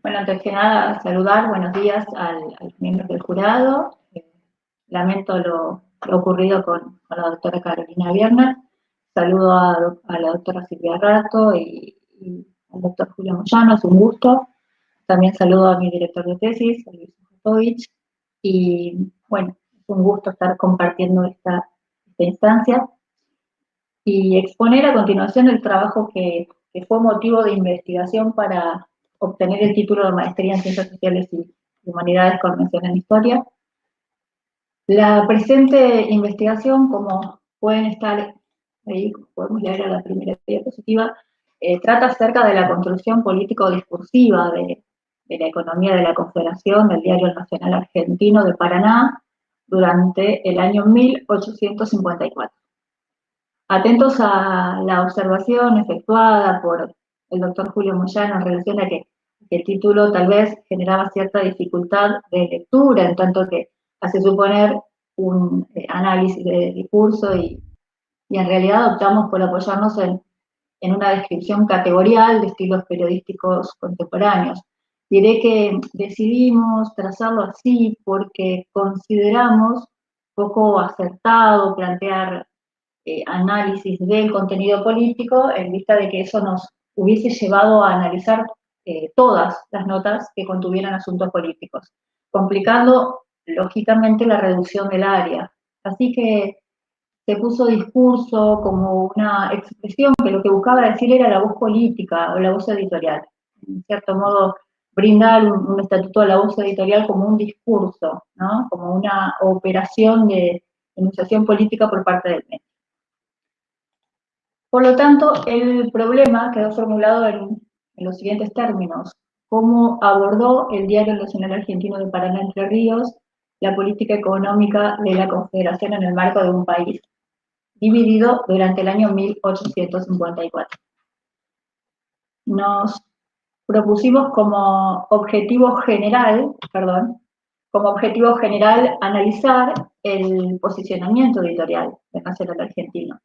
Bueno, antes que nada, saludar, buenos días a los miembros del jurado. Lamento lo ocurrido con la doctora Carolina Viernes. Saludo a la doctora Silvia Rato y al doctor Julio Moyano, es un gusto. También saludo a mi director de tesis, a Luis Jotovich. Y bueno, es un gusto estar compartiendo esta instancia y exponer a continuación el trabajo que fue motivo de investigación para obtener el título de maestría en Ciencias Sociales y Humanidades con mención en Historia. La presente investigación, como pueden estar ahí, podemos leer a la primera diapositiva, trata acerca de la construcción político-discursiva de la economía de la Confederación del Diario Nacional Argentino de Paraná durante el año 1854. Atentos a la observación efectuada por el doctor Julio Moyano en relación a que el título tal vez generaba cierta dificultad de lectura, en tanto que hace suponer un análisis de discurso y en realidad optamos por apoyarnos en una descripción categorial de estilos periodísticos contemporáneos. Diré que decidimos trazarlo así porque consideramos poco acertado plantear análisis del contenido político en vista de que eso nos hubiese llevado a analizar todas las notas que contuvieran asuntos políticos, complicando lógicamente la reducción del área. Así que se puso discurso como una expresión que lo que buscaba decir era la voz política o la voz editorial. En cierto modo, brindar un estatuto a la voz editorial como un discurso, ¿no? Como una operación de enunciación política por parte del medio. Por lo tanto, el problema quedó formulado en los siguientes términos: cómo abordó el Diario Nacional Argentino de Paraná Entre Ríos la política económica de la Confederación en el marco de un país dividido durante el año 1854. Nos propusimos como objetivo general analizar el posicionamiento editorial del Nacional Argentino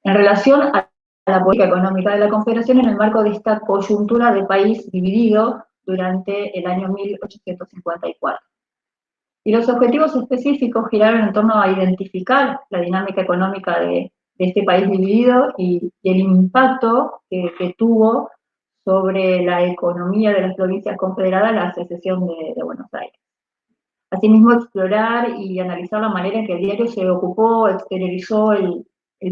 en relación a la política económica de la Confederación en el marco de esta coyuntura de país dividido durante el año 1854. Y los objetivos específicos giraron en torno a identificar la dinámica económica de este país dividido y el impacto que tuvo sobre la economía de las provincias confederadas la secesión de Buenos Aires. Asimismo, explorar y analizar la manera en que el diario se ocupó, exteriorizó el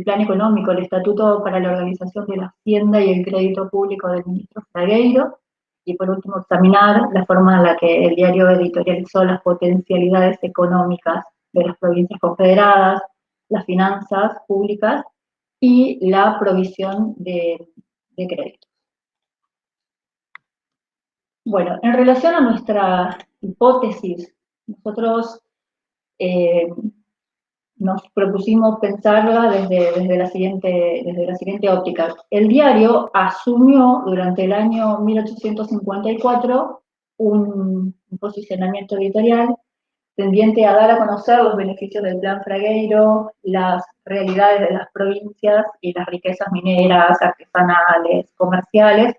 plan económico, el estatuto para la organización de la hacienda y el crédito público del ministro Fragueiro, y por último examinar la forma en la que el diario editorializó las potencialidades económicas de las provincias confederadas, las finanzas públicas y la provisión de créditos. Bueno, en relación a nuestra hipótesis, nosotros nos propusimos pensarla desde la siguiente óptica. El diario asumió durante el año 1854 un posicionamiento editorial tendiente a dar a conocer los beneficios del Plan Fragueiro, las realidades de las provincias y las riquezas mineras, artesanales, comerciales,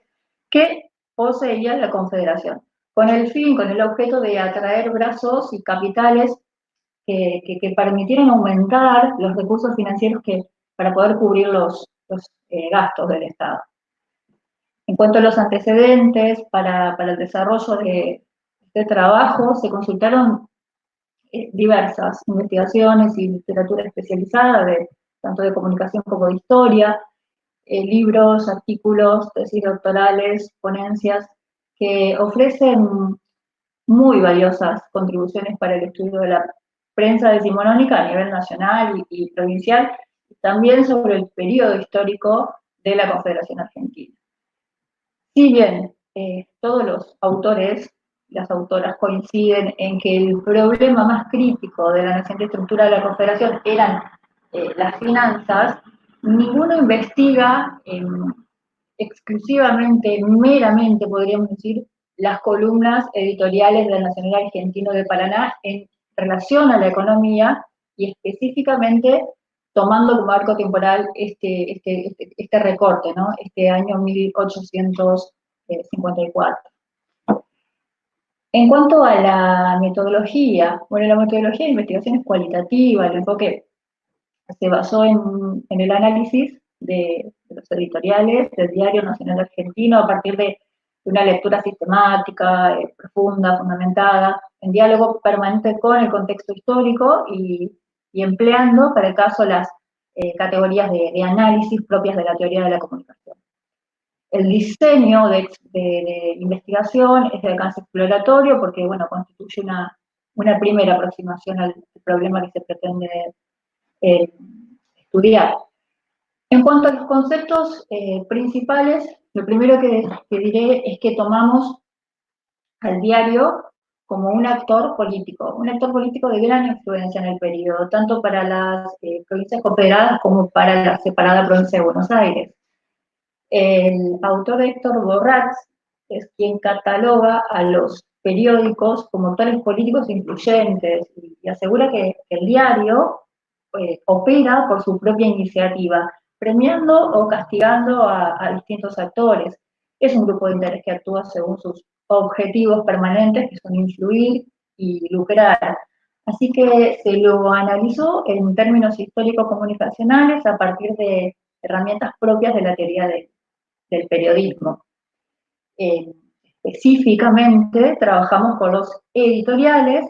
que poseía la Confederación, con el objeto de atraer brazos y capitales que permitieron aumentar los recursos financieros para poder cubrir los gastos del Estado. En cuanto a los antecedentes para el desarrollo de este trabajo, se consultaron diversas investigaciones y literatura especializada, tanto de comunicación como de historia, libros, artículos, tesis doctorales, ponencias, que ofrecen muy valiosas contribuciones para el estudio de la prensa decimonónica a nivel nacional y provincial, y también sobre el periodo histórico de la Confederación Argentina. Si bien todos los autores, las autoras coinciden en que el problema más crítico de la naciente estructura de la Confederación eran las finanzas, ninguno investiga exclusivamente, meramente, podríamos decir, las columnas editoriales del Nacional Argentino de Paraná en relación a la economía y específicamente tomando como marco temporal este recorte, ¿no? Este año 1854. En cuanto a la metodología, bueno, la metodología de investigación es cualitativa, el enfoque se basó en el análisis de los editoriales del Diario Nacional Argentino a partir de una lectura sistemática, profunda, fundamentada, en diálogo permanente con el contexto histórico y empleando, para el caso, las categorías de análisis propias de la teoría de la comunicación. El diseño de investigación es de alcance exploratorio porque, bueno, constituye una primera aproximación al problema que se pretende eh, estudiar. En cuanto a los conceptos principales, lo primero que diré es que tomamos al diario como un actor político de gran influencia en el periodo, tanto para las provincias cooperadas como para la separada provincia de Buenos Aires. El autor Héctor Borrach es quien cataloga a los periódicos como actores políticos influyentes y asegura que el diario opera por su propia iniciativa, premiando o castigando a distintos actores. Es un grupo de interés que actúa según sus objetivos permanentes, que son influir y lucrar. Así que se lo analizó en términos histórico-comunicacionales a partir de herramientas propias de la teoría del periodismo. Específicamente trabajamos con los editoriales.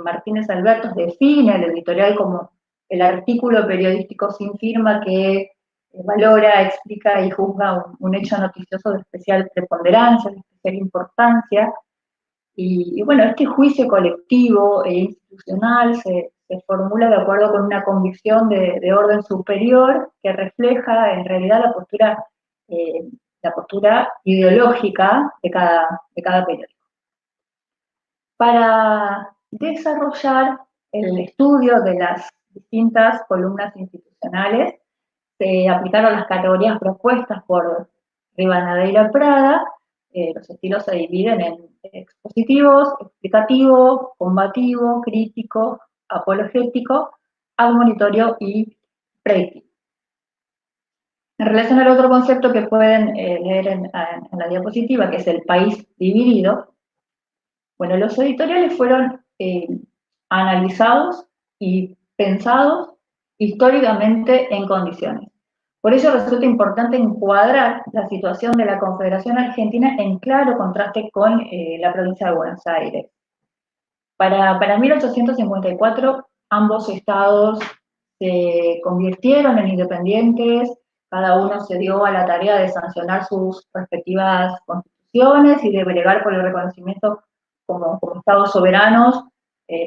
Martínez Albertos define el editorial como el artículo periodístico sin firma que valora, explica y juzga un hecho noticioso de especial preponderancia, de especial importancia. Y bueno, este juicio colectivo e institucional se formula de acuerdo con una convicción de orden superior que refleja en realidad eh, la postura ideológica de cada periódico. Para desarrollar el estudio de las distintas columnas institucionales, se aplicaron las categorías propuestas por Rivadeneira Prada. Los estilos se dividen en expositivos, explicativo, combativo, crítico, apologético, admonitorio y predictivo. En relación al otro concepto que pueden leer en la diapositiva, que es el país dividido, bueno, los editoriales fueron analizados y pensados históricamente en condiciones. Por ello resulta importante encuadrar la situación de la Confederación Argentina en claro contraste con la provincia de Buenos Aires. Para 1854, ambos estados se convirtieron en independientes, cada uno se dio a la tarea de sancionar sus respectivas constituciones y de bregar por el reconocimiento como estados soberanos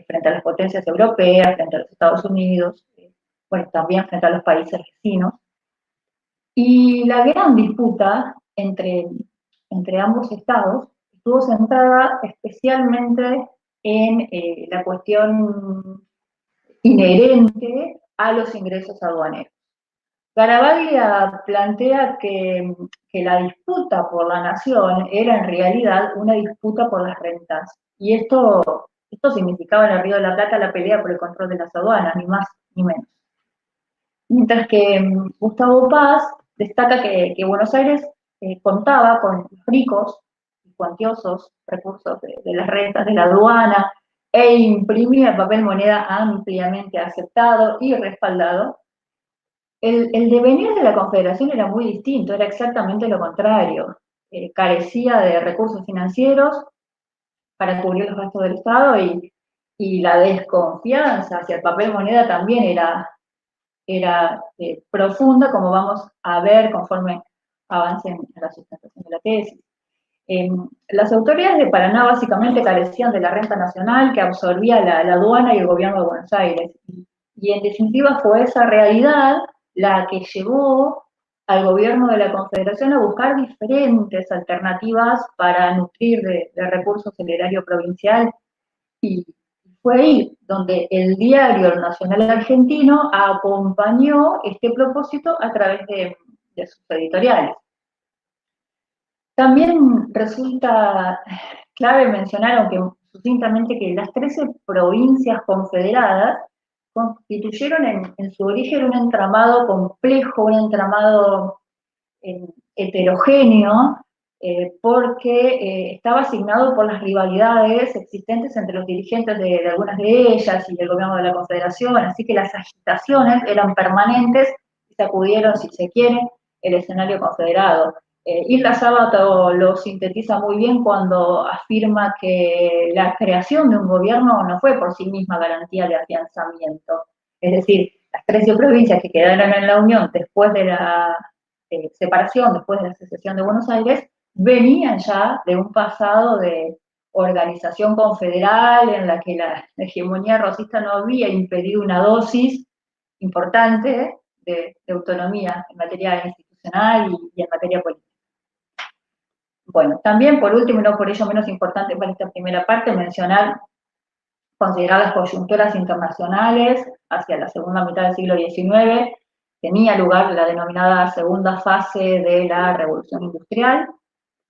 frente a las potencias europeas, frente a los Estados Unidos, bueno, también frente a los países vecinos. Y la gran disputa entre ambos estados estuvo centrada especialmente en la cuestión inherente a los ingresos aduaneros. Garabaglia plantea que la disputa por la nación era en realidad una disputa por las rentas. Y esto significaba en el Río de la Plata la pelea por el control de las aduanas, ni más ni menos. Mientras que Gustavo Paz destaca que Buenos Aires contaba con ricos y cuantiosos recursos de las rentas de la aduana e imprimía papel moneda ampliamente aceptado y respaldado. El devenir de la Confederación era muy distinto, era exactamente lo contrario. Carecía de recursos financieros para cubrir los gastos del Estado y la desconfianza hacia el papel moneda también era profunda, como vamos a ver conforme avancen la sustentación de la tesis. Las autoridades de Paraná básicamente carecían de la renta nacional que absorbía la aduana y el gobierno de Buenos Aires. Y en definitiva fue esa realidad la que llevó al gobierno de la Confederación a buscar diferentes alternativas para nutrir de recursos el erario provincial. Y fue ahí donde el diario Nacional Argentino acompañó este propósito a través de sus editoriales. También resulta clave mencionar, aunque sucintamente, que las 13 provincias confederadas constituyeron en su origen un entramado complejo, un entramado heterogéneo, porque estaba asignado por las rivalidades existentes entre los dirigentes de algunas de ellas y del gobierno de la Confederación, así que las agitaciones eran permanentes y sacudieron, si se quiere, el escenario confederado. Isla Sábato lo sintetiza muy bien cuando afirma que la creación de un gobierno no fue por sí misma garantía de afianzamiento. Es decir, las 13 provincias que quedaron en la Unión después de la separación, después de la secesión de Buenos Aires, venían ya de un pasado de organización confederal en la que la hegemonía rosista no había impedido una dosis importante de autonomía en materia institucional y en materia política. Bueno, también por último, y no por ello menos importante para esta primera parte, mencionar, considerar las coyunturas internacionales hacia la segunda mitad del siglo XIX, tenía lugar la denominada segunda fase de la Revolución Industrial,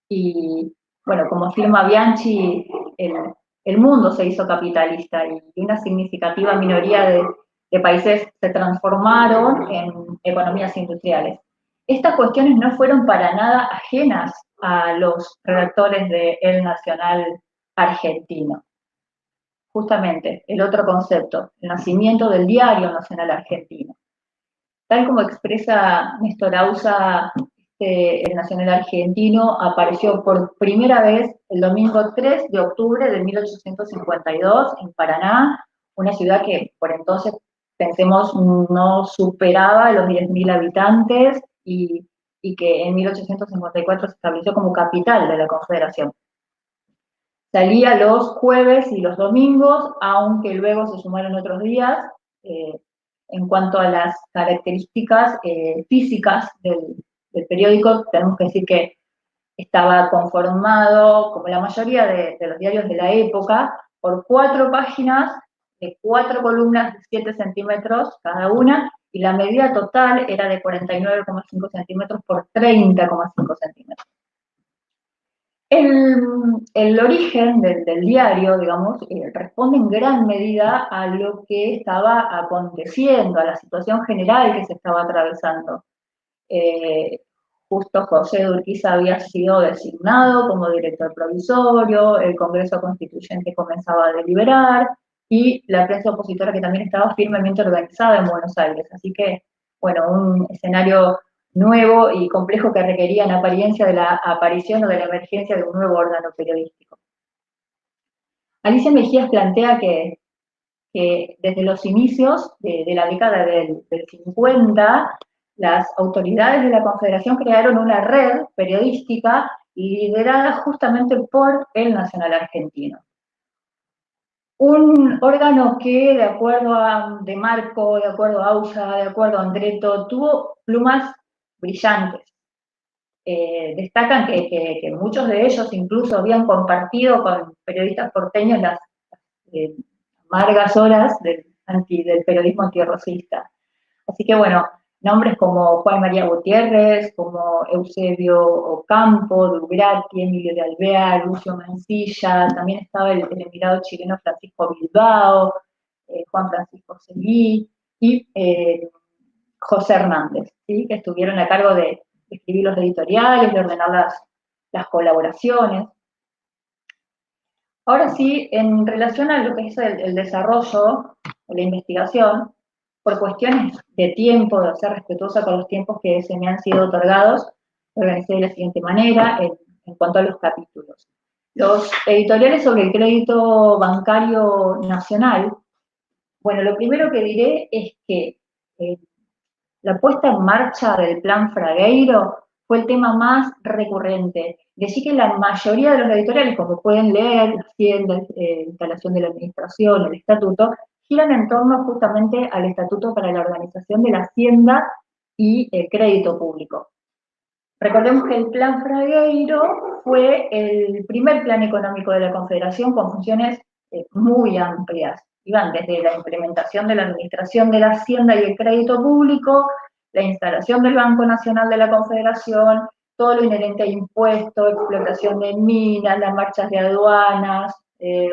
y bueno, como afirma Bianchi, el mundo se hizo capitalista y una significativa minoría de países se transformaron en economías industriales. Estas cuestiones no fueron para nada ajenas a los redactores de El Nacional argentino. Justamente, el otro concepto, el nacimiento del Diario Nacional Argentino. Tal como expresa Néstor Auza, el Nacional Argentino apareció por primera vez el domingo 3 de octubre de 1852 en Paraná, una ciudad que por entonces, pensemos, no superaba los 10.000 habitantes y que en 1854 se estableció como capital de la Confederación. Salía los jueves y los domingos, aunque luego se sumaron otros días. En cuanto a las características físicas del periódico, tenemos que decir que estaba conformado, como la mayoría de los diarios de la época, por 4 páginas de 4 columnas de 7 centímetros cada una, y la medida total era de 49,5 centímetros por 30,5 centímetros. El origen del diario, digamos, responde en gran medida a lo que estaba aconteciendo, a la situación general que se estaba atravesando. Justo José de Urquiza había sido designado como director provisorio, el Congreso Constituyente comenzaba a deliberar, y la prensa opositora que también estaba firmemente organizada en Buenos Aires. Así que, bueno, un escenario nuevo y complejo que requería en apariencia de la aparición o de la emergencia de un nuevo órgano periodístico. Alicia Mejías plantea que desde los inicios de la década del 50, las autoridades de la Confederación crearon una red periodística liderada justamente por el Nacional Argentino. Un órgano que, de acuerdo a De Marco, de acuerdo a Auza, de acuerdo a Andretto, tuvo plumas brillantes. Destacan que muchos de ellos incluso habían compartido con periodistas porteños las amargas horas del periodismo antirracista. Así que bueno, nombres como Juan María Gutiérrez, como Eusebio Ocampo, Dubrati, Emilio de Alvear, Lucio Mancilla, también estaba el emigrado chileno Francisco Bilbao, Juan Francisco Seguí y José Hernández, ¿sí? Que estuvieron a cargo de escribir los editoriales, de ordenar las colaboraciones. Ahora sí, en relación a lo que es el desarrollo o la investigación, por cuestiones de tiempo, de ser respetuosa con los tiempos que se me han sido otorgados, lo organicé de la siguiente manera en cuanto a los capítulos. Los editoriales sobre el crédito bancario nacional, bueno, lo primero que diré es que la puesta en marcha del Plan Fragueiro fue el tema más recurrente. Decí que la mayoría de los editoriales, como pueden leer, la Hacienda, instalación de la administración, el estatuto, giran en torno justamente al estatuto para la organización de la Hacienda y el crédito público. Recordemos que el Plan Fragueiro fue el primer plan económico de la Confederación con funciones muy amplias. Iban desde la implementación de la administración de la Hacienda y el crédito público, la instalación del Banco Nacional de la Confederación, todo lo inherente a impuestos, explotación de minas, las marchas de aduanas,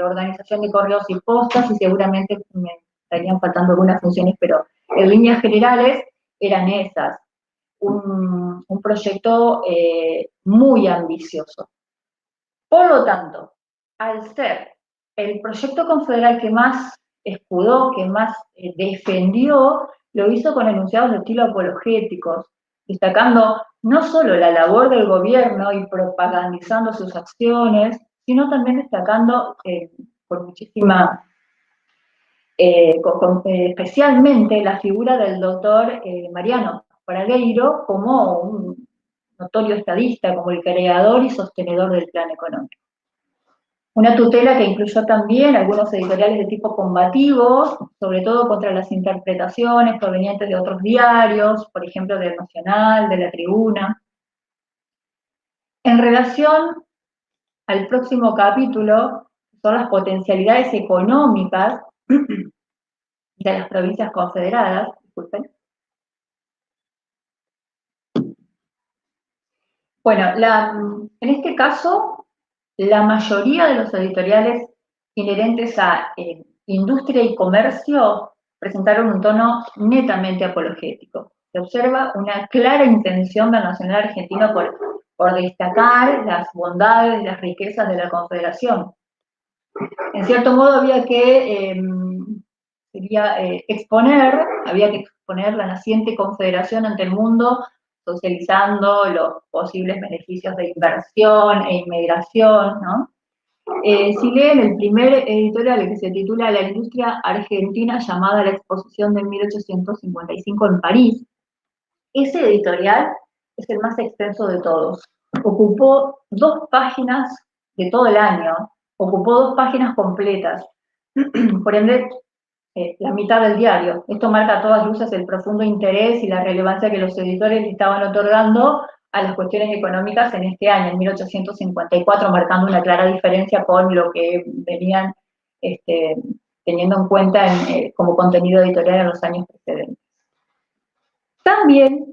organización de correos y postas, y seguramente me estarían faltando algunas funciones, pero en líneas generales eran esas. un proyecto muy ambicioso. Por lo tanto, al ser el proyecto confederal que más escudó, que más defendió, lo hizo con enunciados de estilo apologéticos, destacando no solo la labor del gobierno y propagandizando sus acciones, sino también destacando con muchísima, especialmente la figura del doctor Mariano Fragueiro como un notorio estadista, como el creador y sostenedor del plan económico. Una tutela que incluyó también algunos editoriales de tipo combativo, sobre todo contra las interpretaciones provenientes de otros diarios, por ejemplo, del Nacional, de La Tribuna. En relación al próximo capítulo, son las potencialidades económicas de las provincias confederadas, disculpen. Bueno, en este caso, la mayoría de los editoriales inherentes a industria y comercio presentaron un tono netamente apologético. Se observa una clara intención del Nacional Argentino por destacar las bondades y las riquezas de la Confederación. En cierto modo había que exponer la naciente Confederación ante el mundo, socializando los posibles beneficios de inversión e inmigración, ¿no? Si leen el primer editorial que se titula La industria argentina llamada a la exposición de 1855 en París, ese editorial es el más extenso de todos. Ocupó 2 páginas de todo el año, ocupó 2 páginas completas, por ende, la mitad del diario. Esto marca a todas luces el profundo interés y la relevancia que los editores le estaban otorgando a las cuestiones económicas en este año, en 1854, marcando una clara diferencia con lo que venían teniendo en cuenta como contenido editorial en los años precedentes. También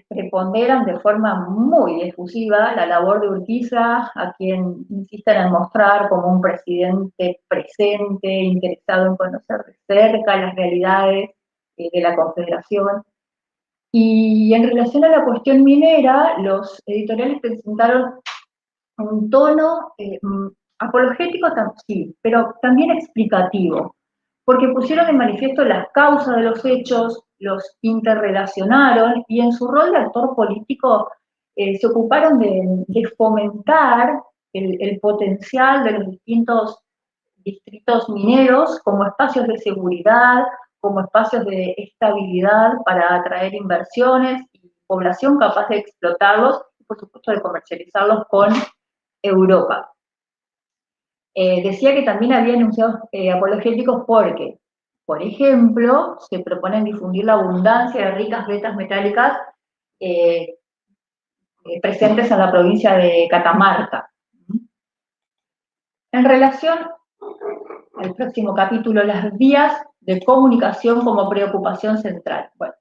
preponderan de forma muy efusiva la labor de Urquiza, a quien insisten en mostrar como un presidente presente, interesado en conocer de cerca las realidades de la Confederación. Y en relación a la cuestión minera, los editoriales presentaron un tono apologético, sí, pero también explicativo, porque pusieron de manifiesto las causas de los hechos, los interrelacionaron y en su rol de actor político se ocuparon de fomentar el potencial de los distintos distritos mineros como espacios de seguridad, como espacios de estabilidad para atraer inversiones y población capaz de explotarlos y por supuesto de comercializarlos con Europa. Decía que también había enunciados apologéticos porque, por ejemplo, se proponen difundir la abundancia de ricas vetas metálicas presentes en la provincia de Catamarca. En relación al próximo capítulo, las vías de comunicación como preocupación central. Bueno,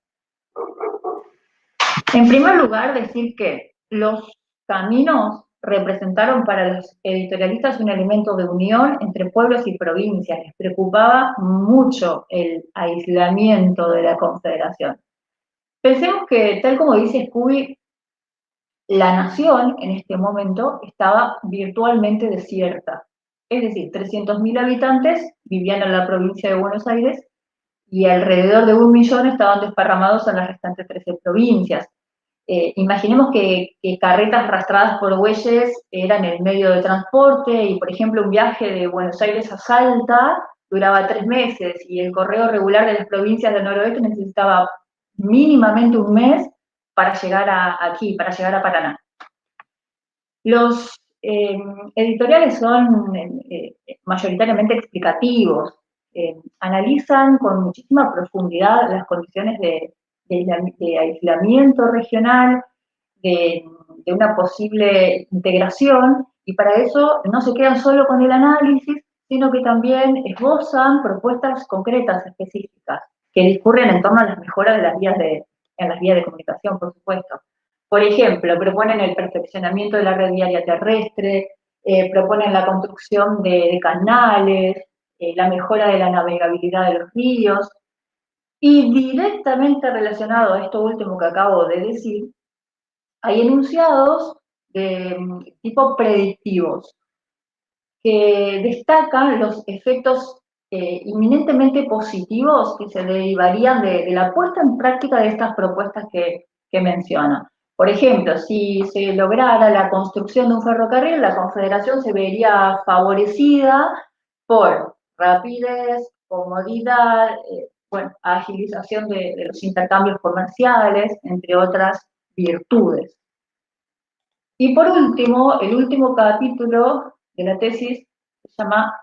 en primer lugar, decir que los caminos representaron para los editorialistas un elemento de unión entre pueblos y provincias. Les preocupaba mucho el aislamiento de la Confederación. Pensemos que, tal como dice Scooby, la nación en este momento estaba virtualmente desierta. Es decir, 300.000 habitantes vivían en la provincia de Buenos Aires y alrededor de 1 millón estaban desparramados en las restantes 13 provincias. Imaginemos que carretas arrastradas por bueyes eran el medio de transporte y, por ejemplo, un viaje de Buenos Aires a Salta duraba 3 meses y el correo regular de las provincias del noroeste necesitaba mínimamente 1 mes para llegar aquí, para llegar a Paraná. Los editoriales son mayoritariamente explicativos, analizan con muchísima profundidad las condiciones de aislamiento regional, de una posible integración, y para eso no se quedan solo con el análisis, sino que también esbozan propuestas concretas, específicas, que discurren en torno a las mejoras de en las vías de comunicación, por supuesto. Por ejemplo, proponen el perfeccionamiento de la red viaria terrestre, proponen la construcción de canales, la mejora de la navegabilidad de los ríos, Y directamente relacionado a esto último que acabo de decir, hay enunciados de tipo predictivos que destacan los efectos inminentemente positivos que se derivarían de la puesta en práctica de estas propuestas que menciono. Por ejemplo, si se lograra la construcción de un ferrocarril, la Confederación se vería favorecida por rapidez, comodidad, bueno, agilización de los intercambios comerciales, entre otras virtudes. Y por último, el último capítulo de la tesis se llama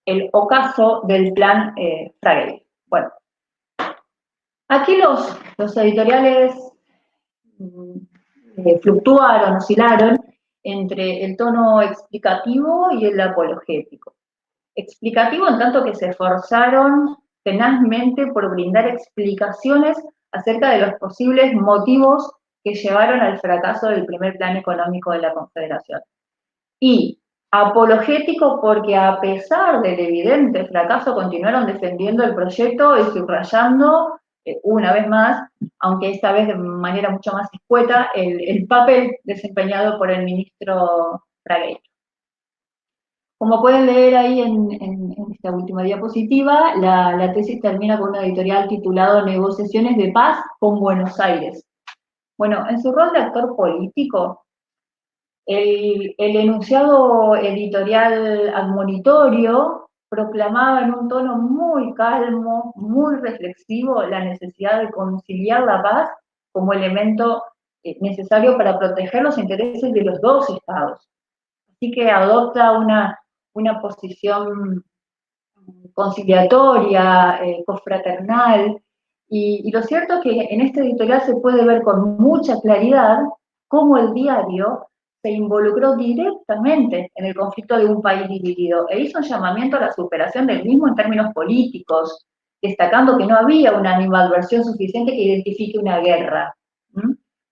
El ocaso del plan Fragueiro. Bueno, aquí los editoriales fluctuaron, oscilaron entre el tono explicativo y el apologético. Explicativo en tanto que se esforzaron tenazmente por brindar explicaciones acerca de los posibles motivos que llevaron al fracaso del primer plan económico de la Confederación. Y apologético porque a pesar del evidente fracaso continuaron defendiendo el proyecto y subrayando una vez más, aunque esta vez de manera mucho más escueta, el papel desempeñado por el ministro Fragueiro. Como pueden leer ahí en esta última diapositiva, la tesis termina con una editorial titulado Negociaciones de paz con Buenos Aires. Bueno, en su rol de actor político, el enunciado editorial admonitorio proclamaba en un tono muy calmo, muy reflexivo, la necesidad de conciliar la paz como elemento necesario para proteger los intereses de los dos estados. Así que adopta una posición conciliatoria, confraternal, y lo cierto es que en este editorial se puede ver con mucha claridad cómo el diario se involucró directamente en el conflicto de un país dividido e hizo un llamamiento a la superación del mismo en términos políticos, destacando que no había una animadversión suficiente que identifique una guerra.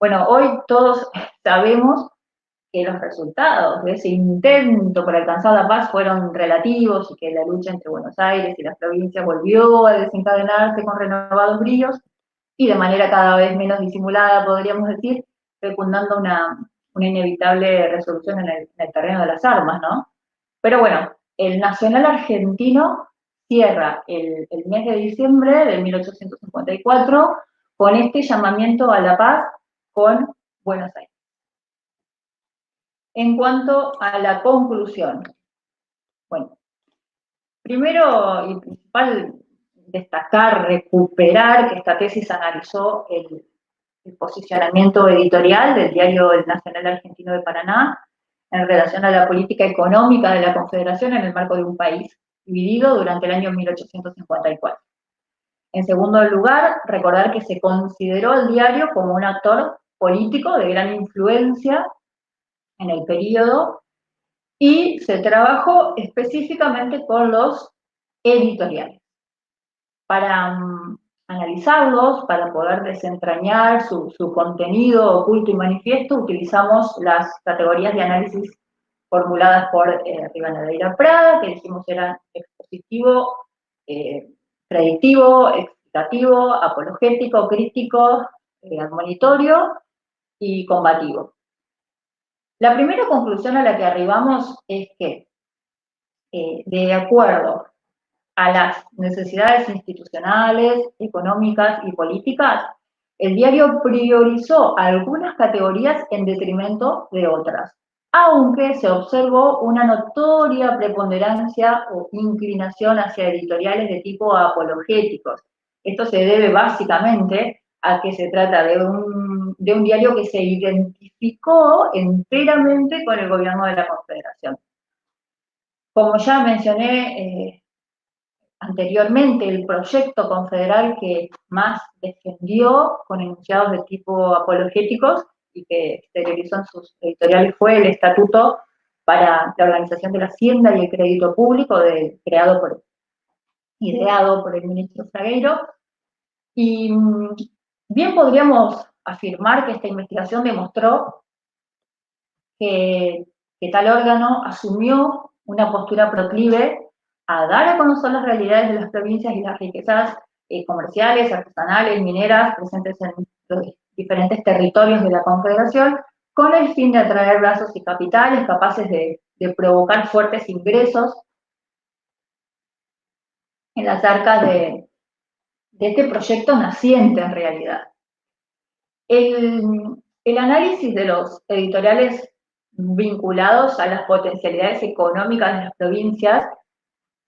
Bueno, hoy todos sabemos que los resultados de ese intento por alcanzar la paz fueron relativos y que la lucha entre Buenos Aires y las provincias volvió a desencadenarse con renovados bríos y de manera cada vez menos disimulada, podríamos decir, fecundando una inevitable resolución en el terreno de las armas, ¿no? Pero bueno, el Nacional Argentino cierra el mes de diciembre de 1854 con este llamamiento a la paz con Buenos Aires. En cuanto a la conclusión, bueno, primero y principal, destacar, recuperar que esta tesis analizó el posicionamiento editorial del diario El Nacional Argentino de Paraná en relación a la política económica de la Confederación en el marco de un país dividido durante el año 1854. En segundo lugar, recordar que se consideró al diario como un actor político de gran influencia en el periodo y se trabajó específicamente con los editoriales. Para analizarlos, para poder desentrañar su contenido oculto y manifiesto, utilizamos las categorías de análisis formuladas por Rivadeneira Prada, que dijimos eran expositivo, predictivo, explicativo, apologético, crítico, admonitorio y combativo. La primera conclusión a la que arribamos es que, de acuerdo a las necesidades institucionales, económicas y políticas, el diario priorizó algunas categorías en detrimento de otras, aunque se observó una notoria preponderancia o inclinación hacia editoriales de tipo apologéticos. Esto se debe básicamente a que se trata de un diario que se identificó enteramente con el gobierno de la Confederación. Como ya mencioné anteriormente, el proyecto confederal que más defendió con enunciados de tipo apologéticos y que exteriorizó en sus editoriales fue el Estatuto para la Organización de la Hacienda y el Crédito Público, ideado por el ministro Fragueiro. Y bien podríamos afirmar que esta investigación demostró que tal órgano asumió una postura proclive a dar a conocer las realidades de las provincias y las riquezas comerciales, artesanales, mineras, presentes en los diferentes territorios de la Confederación, con el fin de atraer brazos y capitales capaces de provocar fuertes ingresos en las arcas de este proyecto naciente en realidad. El análisis de los editoriales vinculados a las potencialidades económicas de las provincias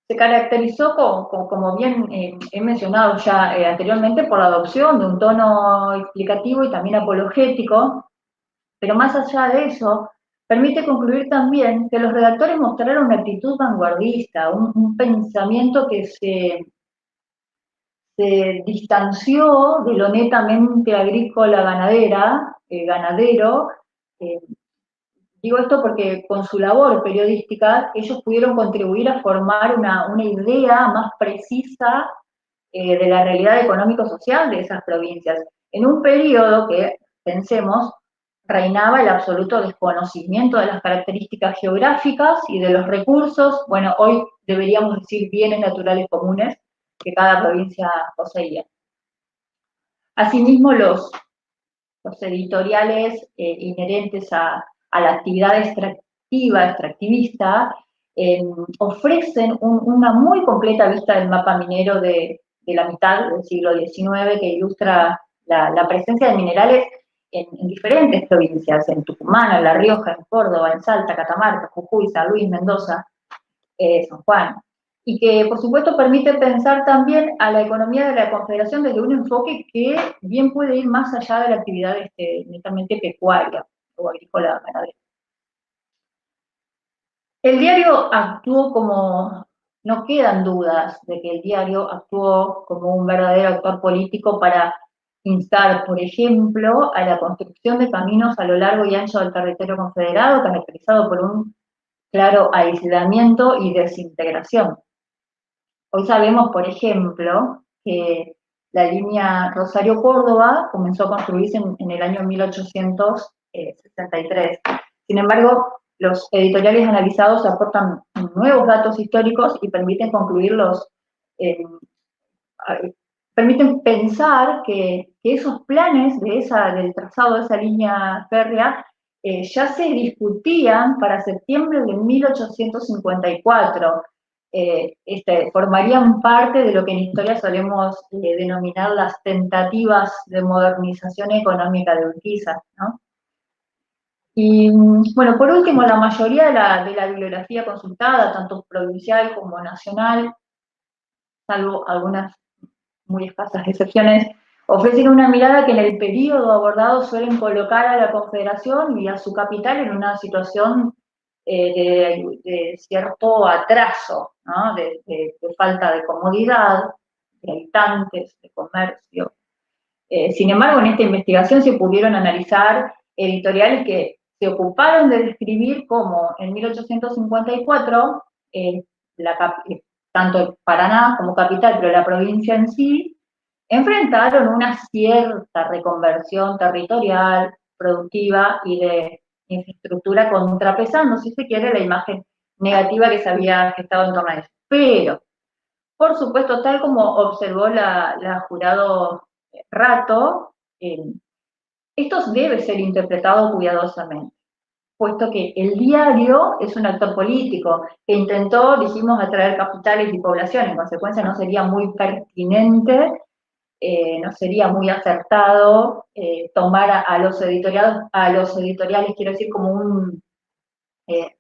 se caracterizó, como bien he mencionado ya anteriormente, por la adopción de un tono explicativo y también apologético, pero más allá de eso, permite concluir también que los redactores mostraron una actitud vanguardista, un pensamiento que se distanció de lo netamente agrícola ganadero. eh, Digo esto porque con su labor periodística ellos pudieron contribuir a formar una idea más precisa de la realidad económico-social de esas provincias, en un periodo que, pensemos, reinaba el absoluto desconocimiento de las características geográficas y de los recursos, bueno, hoy deberíamos decir bienes naturales comunes que cada provincia poseía. Asimismo, los editoriales inherentes a la actividad extractivista, ofrecen una muy completa vista del mapa minero de la mitad del siglo XIX, que ilustra la presencia de minerales en diferentes provincias, en Tucumán, en La Rioja, en Córdoba, en Salta, Catamarca, Jujuy, San Luis, Mendoza, San Juan, y que por supuesto permite pensar también a la economía de la Confederación desde un enfoque que bien puede ir más allá de la actividad netamente pecuaria o agrícola ganadera. El diario actuó como, no quedan dudas de que el diario actuó como un verdadero actor político para instar, por ejemplo, a la construcción de caminos a lo largo y ancho del territorio confederado, caracterizado por un claro aislamiento y desintegración. Hoy sabemos, por ejemplo, que la línea Rosario-Córdoba comenzó a construirse en el año 1863. Sin embargo, los editoriales analizados aportan nuevos datos históricos y permiten permiten pensar que esos planes del trazado de esa línea férrea ya se discutían para septiembre de 1854. Formarían parte de lo que en historia solemos denominar las tentativas de modernización económica de Urquiza, ¿no? Y bueno, por último, la mayoría de la bibliografía consultada, tanto provincial como nacional, salvo algunas muy escasas excepciones, ofrecen una mirada que en el periodo abordado suelen colocar a la Confederación y a su capital en una situación de cierto atraso, ¿no? de falta de comodidad, de habitantes, de comercio. Sin embargo, en esta investigación se pudieron analizar editoriales que se ocuparon de describir cómo en 1854 tanto Paraná como capital, pero la provincia en sí, enfrentaron una cierta reconversión territorial, productiva y de infraestructura, contrapesando, si se quiere, la imagen negativa que se había gestado en torno a eso. Pero, por supuesto, tal como observó la jurado Rato, esto debe ser interpretado cuidadosamente, puesto que el diario es un actor político que intentó, dijimos, atraer capitales y población, en consecuencia no sería muy pertinente, no sería muy acertado tomar a los editoriales, quiero decir, como un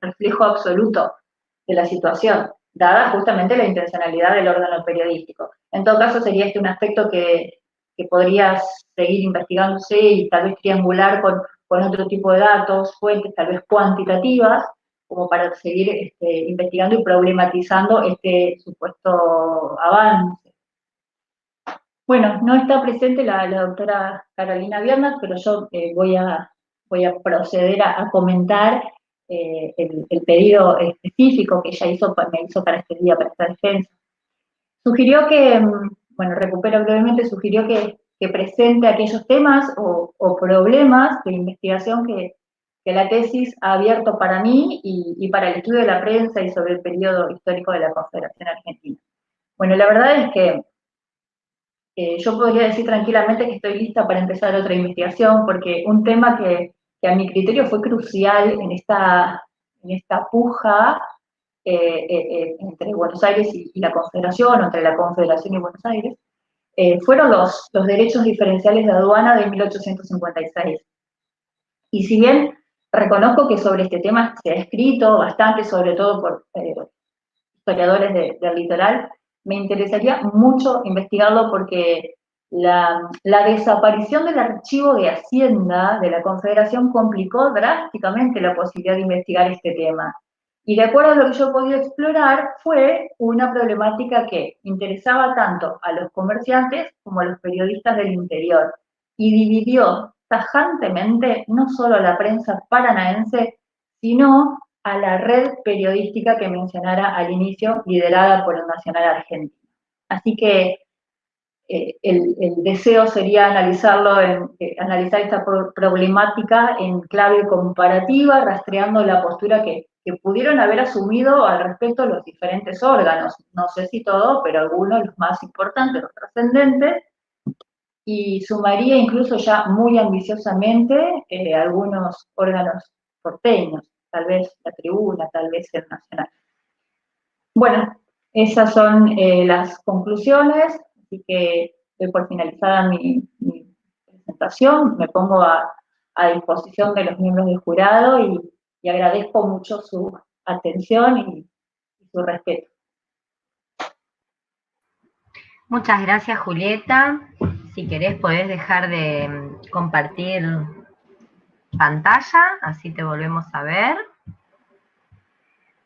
reflejo absoluto de la situación, dada justamente la intencionalidad del órgano periodístico. En todo caso, sería este un aspecto que podría seguir investigándose y tal vez triangular con otro tipo de datos, fuentes tal vez cuantitativas, como para seguir investigando y problematizando este supuesto avance. Bueno, no está presente la doctora Carolina Biernat, pero yo voy a proceder a comentar el pedido específico que ella me hizo para este día, para esta defensa. Sugirió que, bueno, recupero brevemente, sugirió que presente aquellos temas o problemas de investigación que la tesis ha abierto para mí y para el estudio de la prensa y sobre el periodo histórico de la Confederación Argentina. Bueno, la verdad es que yo podría decir tranquilamente que estoy lista para empezar otra investigación, porque un tema que a mi criterio fue crucial en esta puja entre Buenos Aires y la Confederación, o entre la Confederación y Buenos Aires, fueron los derechos diferenciales de aduana de 1856. Y si bien reconozco que sobre este tema se ha escrito bastante, sobre todo por historiadores del litoral, me interesaría mucho investigarlo porque la desaparición del archivo de Hacienda de la Confederación complicó drásticamente la posibilidad de investigar este tema. Y de acuerdo a lo que yo he podido explorar, fue una problemática que interesaba tanto a los comerciantes como a los periodistas del interior y dividió tajantemente no solo a la prensa paranaense, sino a la red periodística que mencionara al inicio, liderada por el Nacional Argentino. Así que el deseo sería analizar esta problemática en clave comparativa, rastreando la postura que pudieron haber asumido al respecto los diferentes órganos. No sé si todos, pero algunos, los más importantes, los trascendentes, y sumaría incluso ya muy ambiciosamente algunos órganos porteños, tal vez la Tribuna, tal vez el Nacional. Bueno, esas son las conclusiones, así que doy por finalizada mi presentación, me pongo a disposición de los miembros del jurado y agradezco mucho su atención y su respeto. Muchas gracias, Julieta. Si querés podés dejar de compartir pantalla, así te volvemos a ver.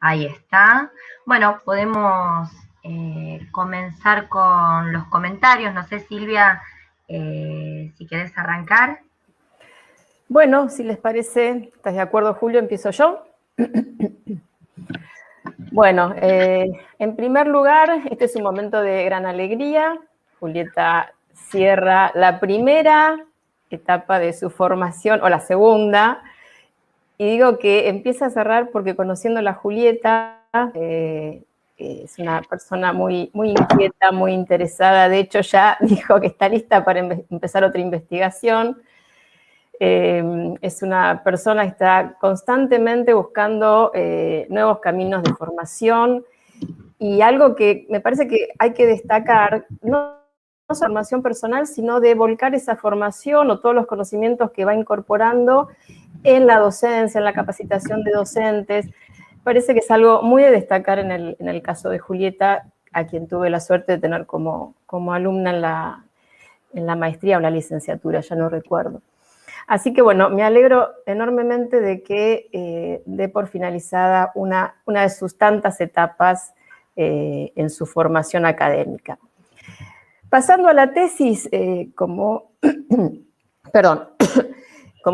Ahí está. Bueno, podemos comenzar con los comentarios. No sé, Silvia, si querés arrancar. Bueno, si les parece, ¿estás de acuerdo, Julio? Empiezo yo. Bueno, en primer lugar, este es un momento de gran alegría. Julieta cierra la primera etapa de su formación, o la segunda, y digo que empieza a cerrar porque conociendo a Julieta, es una persona muy, muy inquieta, muy interesada. De hecho, ya dijo que está lista para empezar otra investigación. Es una persona que está constantemente buscando nuevos caminos de formación, y algo que me parece que hay que destacar, no su formación personal, sino de volcar esa formación o todos los conocimientos que va incorporando en la docencia, en la capacitación de docentes. Parece que es algo muy de destacar en el caso de Julieta, a quien tuve la suerte de tener como alumna en la maestría o la licenciatura, ya no recuerdo. Así que bueno, me alegro enormemente de que dé por finalizada una de sus tantas etapas en su formación académica. Pasando a la tesis, como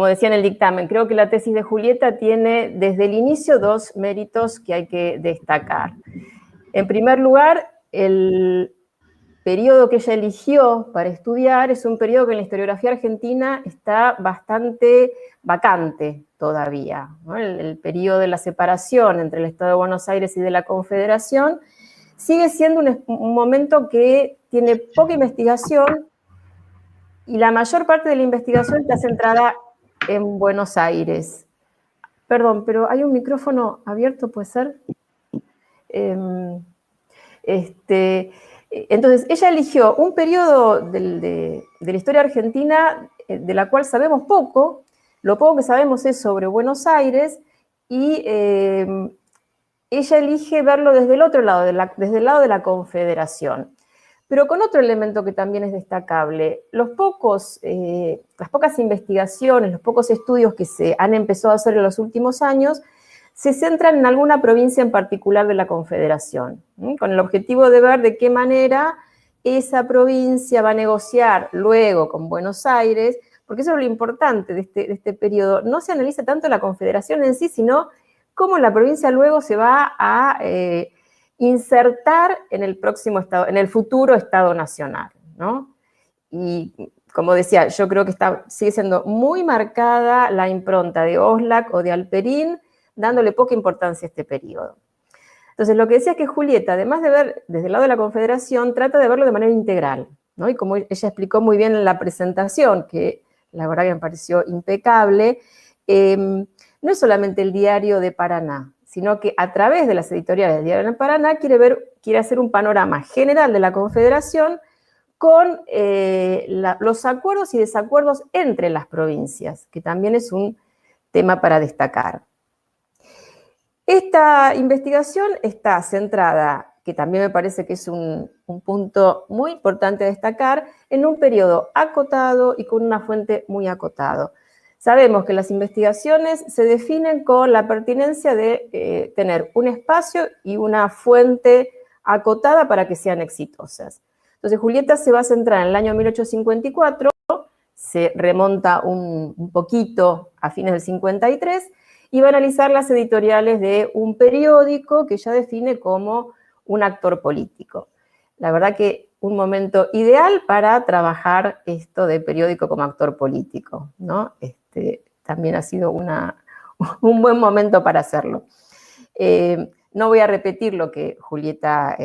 decía en el dictamen, creo que la tesis de Julieta tiene desde el inicio dos méritos que hay que destacar. En primer lugar, el periodo que ella eligió para estudiar es un periodo que en la historiografía argentina está bastante vacante todavía, ¿no? El periodo de la separación entre el Estado de Buenos Aires y de la Confederación sigue siendo un momento que tiene poca investigación, y la mayor parte de la investigación está centrada en Buenos Aires. Perdón, pero hay un micrófono abierto, ¿puede ser? Entonces, ella eligió un periodo de la historia argentina de la cual sabemos poco. Lo poco que sabemos es sobre Buenos Aires, y ella elige verlo desde el otro lado, desde el lado de la Confederación. Pero con otro elemento que también es destacable: las pocas investigaciones, los pocos estudios que se han empezado a hacer en los últimos años se centran en alguna provincia en particular de la Confederación, con el objetivo de ver de qué manera esa provincia va a negociar luego con Buenos Aires, porque eso es lo importante de este periodo. No se analiza tanto la Confederación en sí, sino cómo la provincia luego se va a insertar en el futuro Estado Nacional, ¿no? Y como decía, yo creo que sigue siendo muy marcada la impronta de Oslac o de Alperín, dándole poca importancia a este periodo. Entonces, lo que decía es que Julieta, además de ver desde el lado de la Confederación, trata de verlo de manera integral. ¿no? Y como ella explicó muy bien en la presentación, que la verdad que me pareció impecable, no es solamente el Diario de Paraná, sino que a través de las editoriales del Diario de Paraná quiere hacer un panorama general de la Confederación con los acuerdos y desacuerdos entre las provincias, que también es un tema para destacar. Esta investigación está centrada, que también me parece que es un punto muy importante a destacar, en un periodo acotado y con una fuente muy acotado. Sabemos que las investigaciones se definen con la pertinencia de tener un espacio y una fuente acotada para que sean exitosas. Entonces, Julieta se va a centrar en el año 1854, se remonta un poquito a fines del 53, y va a analizar las editoriales de un periódico que ella define como un actor político. La verdad que un momento ideal para trabajar esto de periódico como actor político, ¿no? También ha sido un buen momento para hacerlo. No voy a repetir lo que Julieta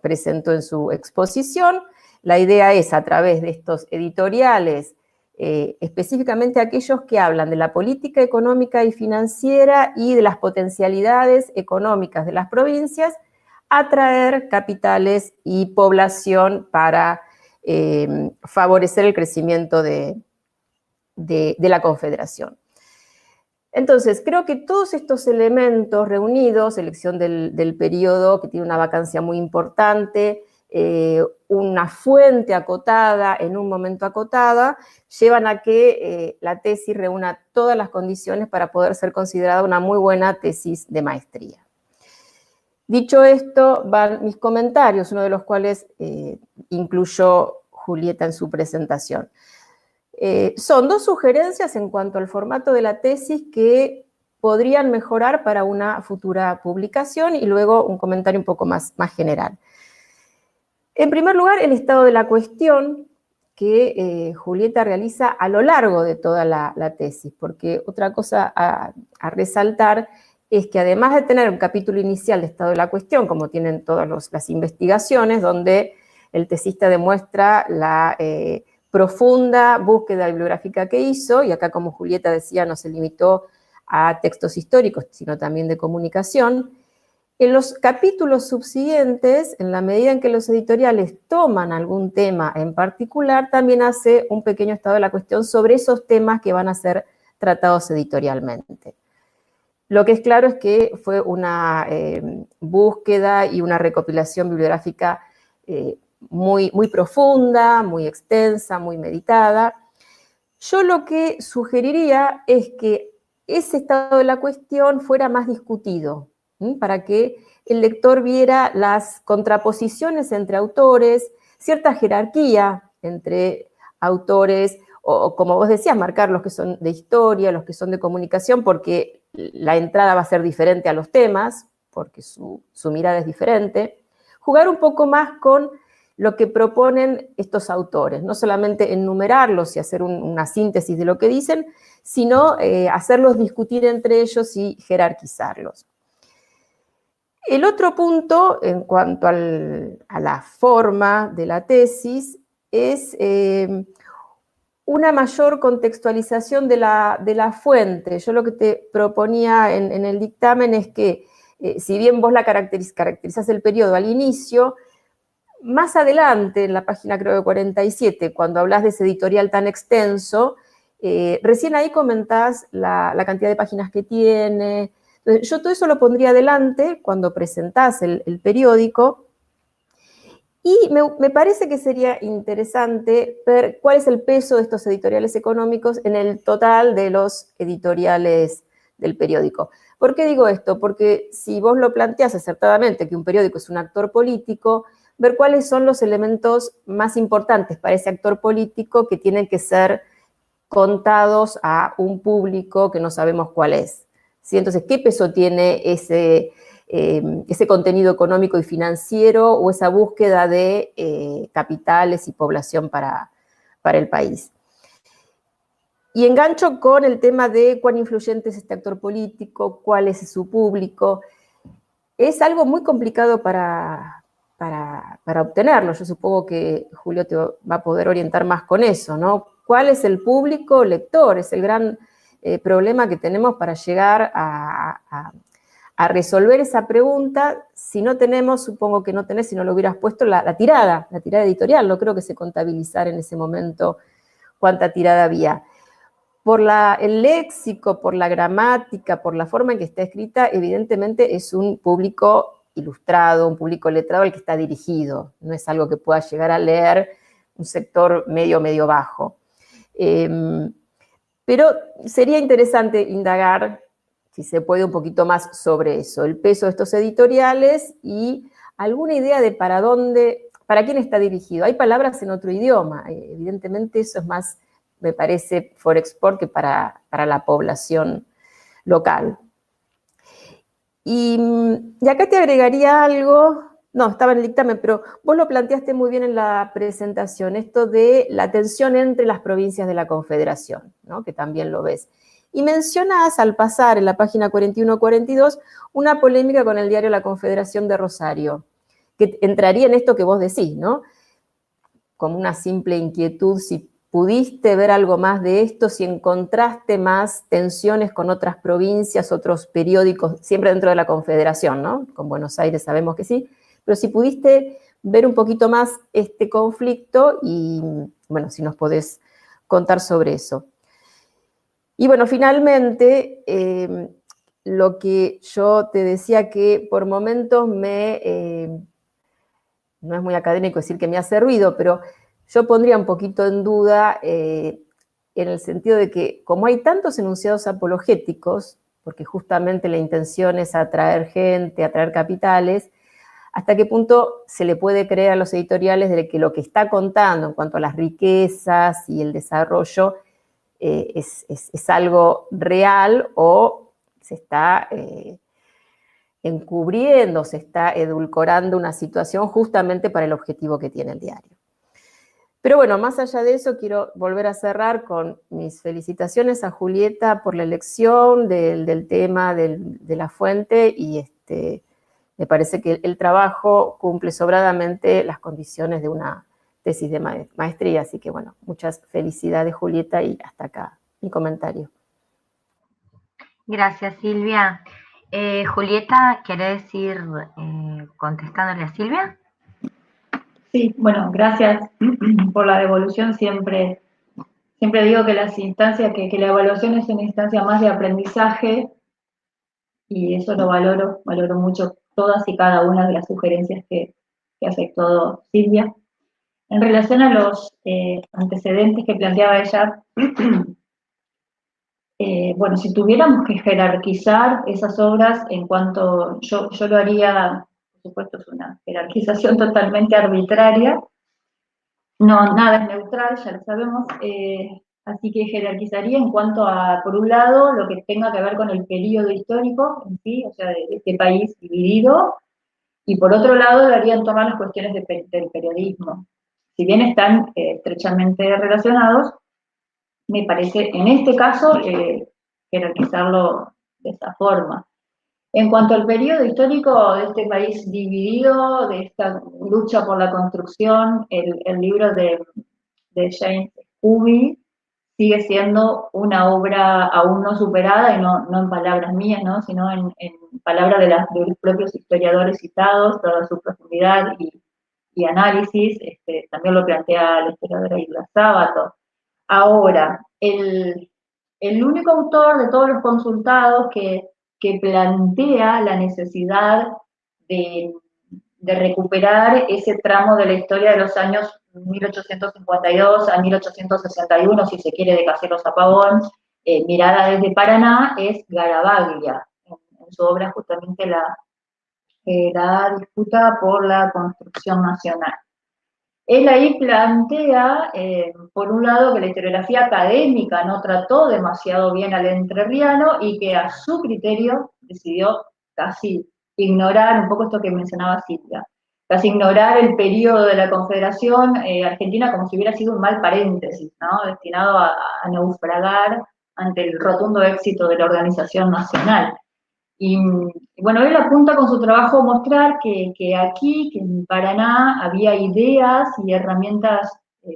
presentó en su exposición. La idea es, a través de estos editoriales, específicamente aquellos que hablan de la política económica y financiera y de las potencialidades económicas de las provincias, atraer capitales y población para favorecer el crecimiento de la Confederación. Entonces, creo que todos estos elementos reunidos, elección del periodo que tiene una vacancia muy importante, una fuente acotada en un momento acotada, llevan a que la tesis reúna todas las condiciones para poder ser considerada una muy buena tesis de maestría. Dicho esto, van mis comentarios, uno de los cuales incluyó Julieta en su presentación. Son dos sugerencias en cuanto al formato de la tesis que podrían mejorar para una futura publicación, y luego un comentario un poco más general. En primer lugar, el estado de la cuestión que Julieta realiza a lo largo de toda la tesis, porque otra cosa a resaltar es que, además de tener un capítulo inicial de estado de la cuestión, como tienen todas las investigaciones, donde el tesista demuestra la profunda búsqueda bibliográfica que hizo, y acá, como Julieta decía, no se limitó a textos históricos, sino también de comunicación. En los capítulos subsiguientes, en la medida en que los editoriales toman algún tema en particular, también hace un pequeño estado de la cuestión sobre esos temas que van a ser tratados editorialmente. Lo que es claro es que fue una búsqueda y una recopilación bibliográfica muy profunda, muy extensa, muy meditada. Yo lo que sugeriría es que ese estado de la cuestión fuera más discutido, para que el lector viera las contraposiciones entre autores, cierta jerarquía entre autores, o como vos decías, marcar los que son de historia, los que son de comunicación, porque la entrada va a ser diferente a los temas, porque su mirada es diferente. Jugar un poco más con lo que proponen estos autores, no solamente enumerarlos y hacer una síntesis de lo que dicen, sino hacerlos discutir entre ellos y jerarquizarlos. El otro punto, en cuanto a la forma de la tesis, es una mayor contextualización de la fuente. Yo lo que te proponía en el dictamen es que, si bien vos caracterizás el periodo al inicio, más adelante, en la página creo de 47, cuando hablas de ese editorial tan extenso, recién ahí comentás la cantidad de páginas que tiene. Entonces, yo todo eso lo pondría adelante cuando presentás el periódico, y me parece que sería interesante ver cuál es el peso de estos editoriales económicos en el total de los editoriales del periódico. ¿Por qué digo esto? Porque si vos lo planteás acertadamente, que un periódico es un actor político, ver cuáles son los elementos más importantes para ese actor político que tienen que ser contados a un público que no sabemos cuál es, ¿sí? Entonces, ¿qué peso tiene ese contenido económico y financiero, o esa búsqueda de capitales y población para el país? Y engancho con el tema de cuán influyente es este actor político, cuál es su público. Es algo muy complicado para para obtenerlo. Yo supongo que Julio te va a poder orientar más con eso, ¿no? ¿Cuál es el público lector? Es el gran problema que tenemos para llegar a resolver esa pregunta. Si no tenemos, supongo que no tenés, si no lo hubieras puesto, la tirada editorial. No creo que se contabilizara en ese momento cuánta tirada había. Por el léxico, por la gramática, por la forma en que está escrita, evidentemente es un público ilustrado, un público letrado al que está dirigido. No es algo que pueda llegar a leer un sector medio bajo. Pero sería interesante indagar, si se puede, un poquito más sobre eso, el peso de estos editoriales y alguna idea de para quién está dirigido. Hay palabras en otro idioma, evidentemente eso es más, me parece, for export que para la población local. Y acá te agregaría algo, no, estaba en el dictamen, pero vos lo planteaste muy bien en la presentación, esto de la tensión entre las provincias de la Confederación, ¿no? Que también lo ves. Y mencionás, al pasar en la página 41-42, una polémica con el diario La Confederación de Rosario, que entraría en esto que vos decís, ¿no? Como una simple inquietud, si pudiste ver algo más de esto, si encontraste más tensiones con otras provincias, otros periódicos, siempre dentro de la Confederación, ¿no? Con Buenos Aires sabemos que sí, pero si pudiste ver un poquito más este conflicto y, bueno, si nos podés contar sobre eso. Y bueno, finalmente, lo que yo te decía que por momentos no es muy académico decir que me hace ruido, pero yo pondría un poquito en duda en el sentido de que como hay tantos enunciados apologéticos, porque justamente la intención es atraer gente, atraer capitales, ¿hasta qué punto se le puede creer a los editoriales de que lo que está contando en cuanto a las riquezas y el desarrollo es algo real o se está encubriendo, se está edulcorando una situación justamente para el objetivo que tiene el diario? Pero bueno, más allá de eso, quiero volver a cerrar con mis felicitaciones a Julieta por la elección del tema de la fuente y me parece que el trabajo cumple sobradamente las condiciones de una tesis de maestría, así que bueno, muchas felicidades, Julieta, y hasta acá mi comentario. Gracias, Silvia. Julieta, ¿querés ir contestándole a Silvia? Sí, bueno, gracias por la devolución. Siempre digo que las instancias, que la evaluación es una instancia más de aprendizaje y eso lo valoro mucho todas y cada una de las sugerencias que ha efectuado Silvia. En relación a los antecedentes que planteaba ella, bueno, si tuviéramos que jerarquizar esas obras en cuanto, yo lo haría, por supuesto es una jerarquización totalmente arbitraria, no, nada es neutral, ya lo sabemos, así que jerarquizaría en cuanto a, por un lado, lo que tenga que ver con el periodo histórico en sí, o sea, de este país dividido, y por otro lado lo haría en torno a las cuestiones del periodismo. Si bien están estrechamente relacionados, me parece, en este caso, jerarquizarlo de esa forma. En cuanto al periodo histórico de este país dividido, de esta lucha por la construcción, el libro de James Scooby sigue siendo una obra aún no superada, y no en palabras mías, ¿no? Sino en palabras de los propios historiadores citados, toda su profundidad y análisis. También lo plantea la historiadora Hilda Sábato. Ahora, el único autor de todos los consultados que plantea la necesidad de recuperar ese tramo de la historia de los años 1852 a 1861, si se quiere, de Caseros a Pavón, mirada desde Paraná, es Garavaglia, en su obra justamente la disputa por la construcción nacional. Él ahí plantea, por un lado, que la historiografía académica no trató demasiado bien al entrerriano y que a su criterio decidió casi ignorar, un poco esto que mencionaba Silvia, casi ignorar el periodo de la Confederación Argentina como si hubiera sido un mal paréntesis, ¿no? Destinado a naufragar ante el rotundo éxito de la organización nacional. Y bueno, él apunta con su trabajo a mostrar que aquí, que en Paraná, había ideas y herramientas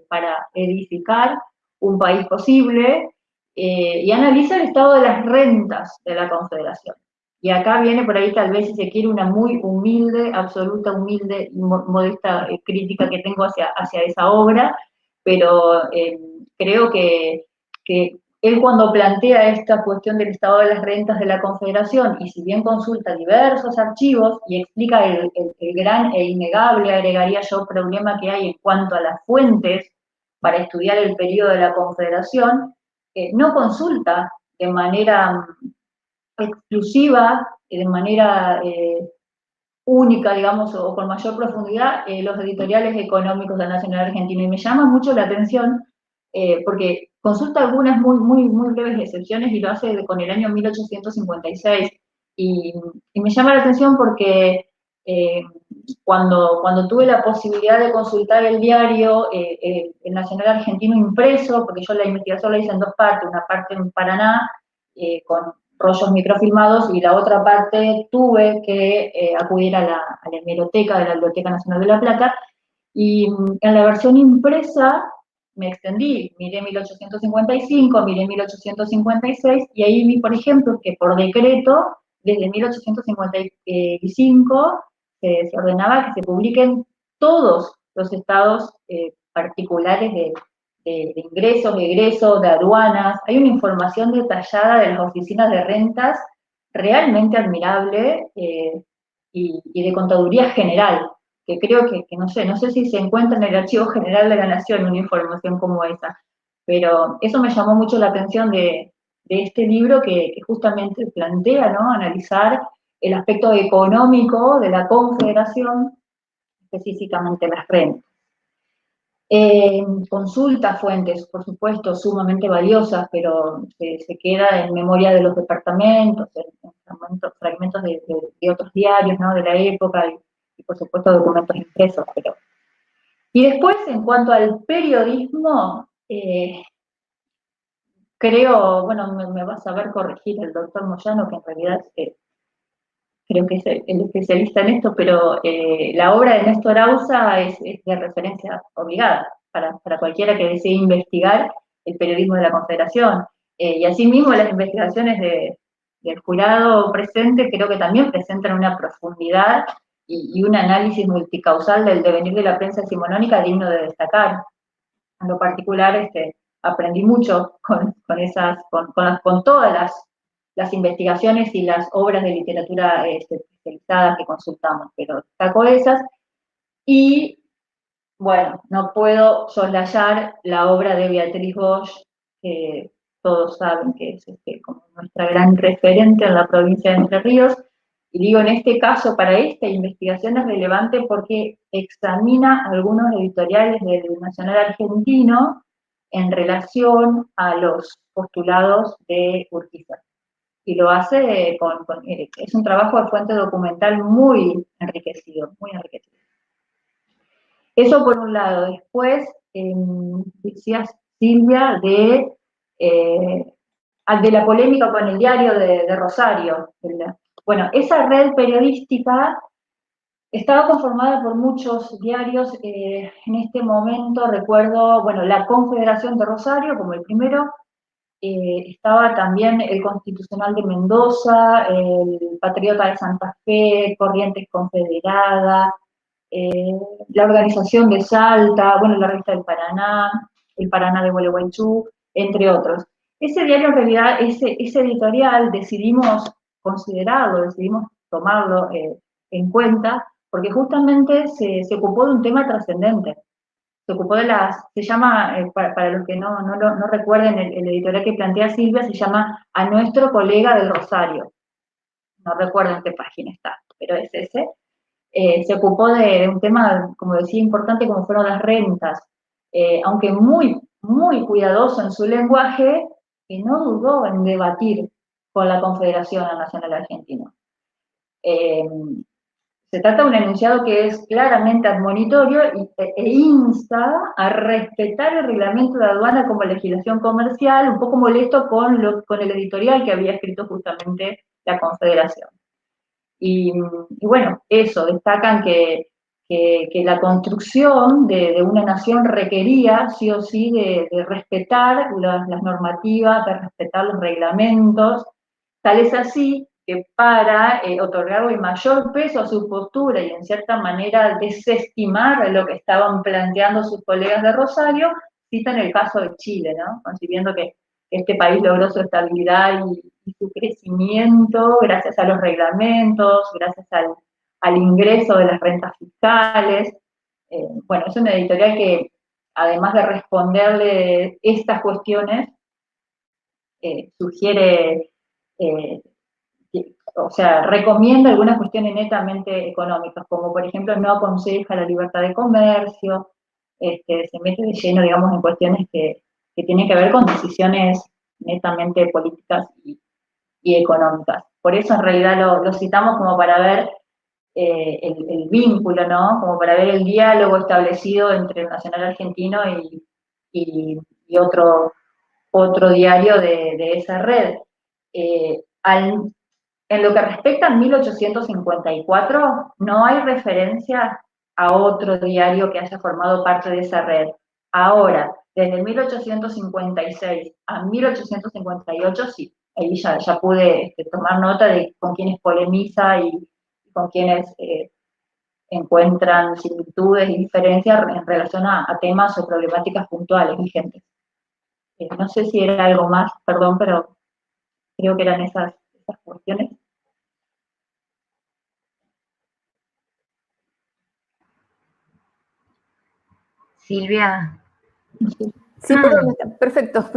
para edificar un país posible, y analiza el estado de las rentas de la Confederación. Y acá viene por ahí tal vez, si se quiere, una muy humilde, absoluta, humilde y modesta crítica que tengo hacia esa obra, pero creo que él cuando plantea esta cuestión del estado de las rentas de la Confederación, y si bien consulta diversos archivos y explica el gran e innegable, agregaría yo, problema que hay en cuanto a las fuentes para estudiar el periodo de la Confederación, no consulta de manera exclusiva, de manera única, digamos, o con mayor profundidad, los editoriales económicos del Nacional Argentino. Y me llama mucho la atención porque consulta algunas muy breves excepciones y lo hace con el año 1856. Y me llama la atención porque cuando tuve la posibilidad de consultar el diario, el Nacional Argentino impreso, porque yo la investigación la hice en dos partes, una parte en Paraná, con rollos microfilmados, y la otra parte tuve que acudir a la hemeroteca de la Biblioteca Nacional de La Plata, y en la versión impresa me extendí, miré 1855, miré 1856, y ahí vi, por ejemplo, que por decreto, desde 1855, se ordenaba que se publiquen todos los estados particulares de ingresos, de egresos, de aduanas. Hay una información detallada de las oficinas de rentas realmente admirable, y de contaduría general, que creo que no sé si se encuentra en el Archivo General de la Nación una información como esa, pero eso me llamó mucho la atención de este libro que justamente plantea, ¿no?, analizar el aspecto económico de la Confederación, específicamente las rentas. Consulta fuentes, por supuesto, sumamente valiosas, pero se queda en memoria de los departamentos, en fragmentos de otros diarios, ¿no?, de la época, y por supuesto documentos impresos. Y después, en cuanto al periodismo, creo, bueno, me va a saber corregir el doctor Moyano, que en realidad creo que es el especialista en esto, pero la obra de Néstor Auza es de referencia obligada para cualquiera que desee investigar el periodismo de la Confederación. Y asimismo las investigaciones del jurado presente creo que también presentan una profundidad y un análisis multicausal del devenir de la prensa decimonónica digno de destacar. En lo particular, aprendí mucho con todas las investigaciones y las obras de literatura especializadas que consultamos, pero destaco esas. Y, bueno, no puedo soslayar la obra de Beatriz Bosch, que todos saben que es como nuestra gran referente en la provincia de Entre Ríos. Y digo, en este caso, para esta investigación es relevante porque examina algunos editoriales del Nacional Argentino en relación a los postulados de Urquiza. Y lo hace es un trabajo de fuente documental muy enriquecido, muy enriquecido. Eso por un lado. Después, decía Silvia de la polémica con el diario de Rosario. Bueno, esa red periodística estaba conformada por muchos diarios. En este momento recuerdo, bueno, La Confederación de Rosario como el primero. Estaba también el Constitucional de Mendoza, el Patriota de Santa Fe, Corrientes Confederada, la Organización de Salta, bueno, la Revista del Paraná, el Paraná de Gualeguaychú, entre otros. Ese diario, en realidad, ese editorial, decidimos considerarlo, decidimos tomarlo en cuenta, porque justamente se ocupó de un tema trascendente. Se ocupó se llama, para los que no recuerden, el editorial que plantea Silvia se llama A Nuestro Colega del Rosario. No recuerdo en qué página está, pero es ese. Se ocupó de un tema, como decía, importante, como fueron las rentas, aunque muy cuidadoso en su lenguaje, que no dudó en debatir con la Confederación Nacional Argentina. Se trata de un enunciado que es claramente admonitorio e insta a respetar el reglamento de aduana como legislación comercial, un poco molesto con el editorial que había escrito justamente la Confederación. Y bueno, eso, destacan que la construcción de una nación requería, sí o sí, de respetar las normativas, de respetar los reglamentos. Tal es así que para otorgarle mayor peso a su postura y en cierta manera desestimar lo que estaban planteando sus colegas de Rosario, citan el caso de Chile, ¿no? Concibiendo que este país logró su estabilidad y su crecimiento gracias a los reglamentos, gracias al ingreso de las rentas fiscales. Bueno, es una editorial que, además de responderle estas cuestiones, sugiere, o sea, recomienda algunas cuestiones netamente económicas, como por ejemplo no aconseja la libertad de comercio, se mete de lleno, digamos, en cuestiones que tienen que ver con decisiones netamente políticas y económicas. Por eso en realidad lo citamos como para ver el vínculo, ¿no? Como para ver el diálogo establecido entre el Nacional Argentino y otro diario de esa red. En lo que respecta a 1854, no hay referencia a otro diario que haya formado parte de esa red. Ahora, desde 1856 a 1858, sí, ahí ya pude tomar nota de con quienes polemiza y con quienes encuentran similitudes y diferencias en relación a temas o problemáticas puntuales vigentes. No sé si era algo más, perdón, pero creo que eran esas cuestiones. Silvia. Sí, perdón, perfecto.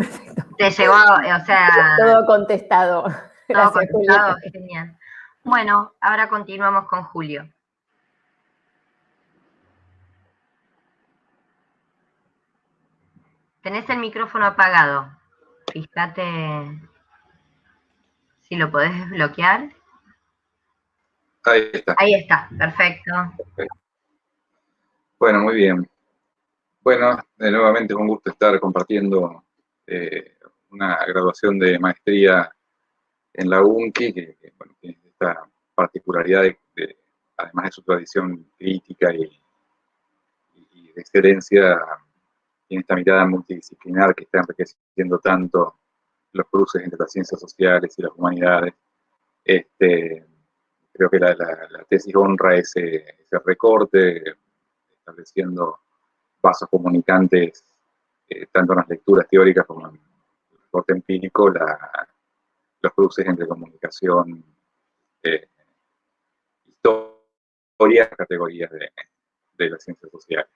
Te llegó, o sea... Todo contestado. Todo Gracias, contestado, Julieta. genial. Bueno, ahora continuamos con Julio. Tenés el micrófono apagado. Fíjate si lo podés desbloquear. Ahí está. Ahí está, perfecto. Bueno, muy bien. Bueno, nuevamente es un gusto estar compartiendo una graduación de maestría en la UNCI, que bueno, tiene esta particularidad además de su tradición crítica y de excelencia, tiene esta mirada multidisciplinar que está enriqueciendo tanto los cruces entre las ciencias sociales y las humanidades. Creo que la tesis honra ese recorte, estableciendo vasos comunicantes, tanto en las lecturas teóricas como en el recorte empírico, los cruces entre comunicación, historia, categorías de las ciencias sociales.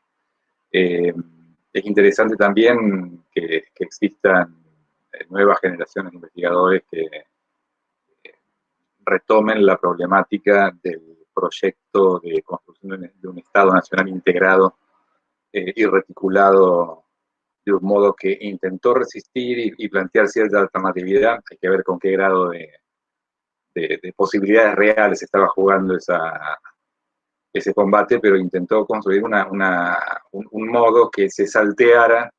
Es interesante también que existan nuevas generaciones de investigadores que retomen la problemática del proyecto de construcción de un Estado nacional integrado y reticulado de un modo que intentó resistir y plantear cierta alternatividad. Hay que ver con qué grado de posibilidades reales estaba jugando ese combate, pero intentó construir un modo que se salteara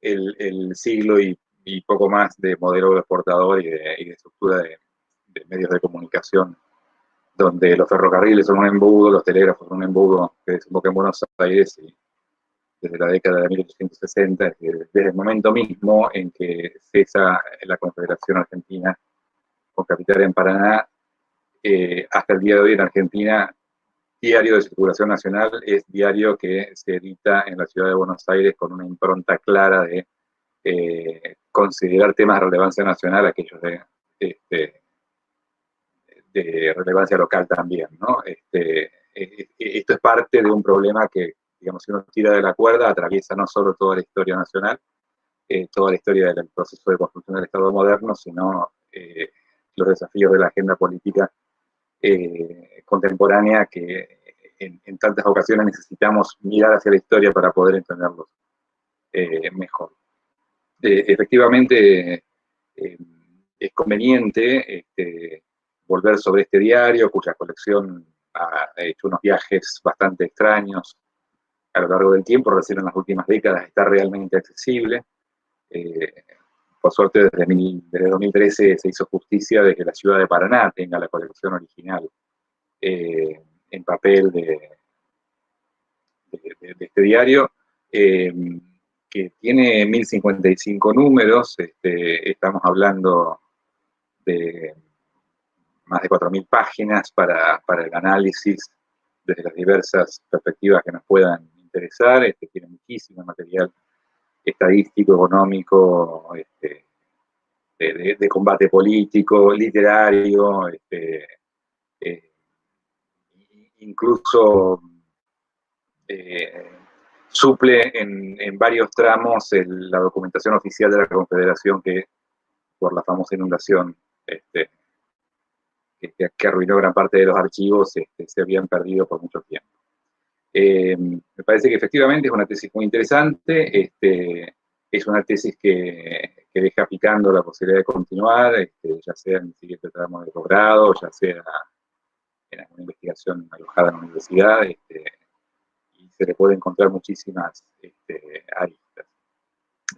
el siglo y poco más de modelo exportador y de estructura de medios de comunicación, donde los ferrocarriles son un embudo, los telégrafos son un embudo que desemboca en Buenos Aires, y desde la década de 1860, desde el momento mismo en que cesa la Confederación Argentina con capital en Paraná, hasta el día de hoy en Argentina, diario de circulación nacional es diario que se edita en la ciudad de Buenos Aires con una impronta clara de considerar temas de relevancia nacional, aquellos de relevancia local también, ¿no? Esto es parte de un problema que, digamos, si uno tira de la cuerda, atraviesa no solo toda la historia nacional, toda la historia del proceso de construcción del Estado moderno, sino los desafíos de la agenda política contemporánea que en tantas ocasiones necesitamos mirar hacia la historia para poder entenderlos mejor. Efectivamente, es conveniente volver sobre este diario, cuya colección ha hecho unos viajes bastante extraños a lo largo del tiempo, recién en las últimas décadas está realmente accesible. por suerte desde 2013 se hizo justicia de que la ciudad de Paraná tenga la colección original en papel de este diario, que tiene 1055 números. Estamos hablando de más de 4000 páginas para el análisis desde las diversas perspectivas que nos puedan interesar. Tiene muchísimo material estadístico, económico, de combate político, literario, incluso suple en varios tramos la documentación oficial de la Confederación, que por la famosa inundación que arruinó gran parte de los archivos, se habían perdido por mucho tiempo. Me parece que efectivamente es una tesis muy interesante. Es una tesis que deja picando la posibilidad de continuar, ya sea en el siguiente tramo de posgrado, ya sea en alguna investigación alojada en la universidad, y se le puede encontrar muchísimas aristas.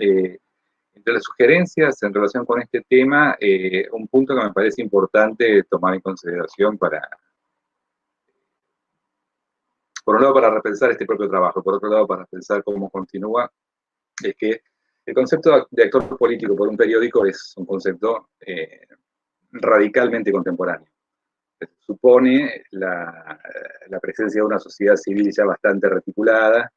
Entre las sugerencias en relación con este tema, un punto que me parece importante tomar en consideración por un lado, para repensar este propio trabajo, por otro lado, para pensar cómo continúa, es que el concepto de actor político por un periódico es un concepto radicalmente contemporáneo. Supone la presencia de una sociedad civil ya bastante reticulada,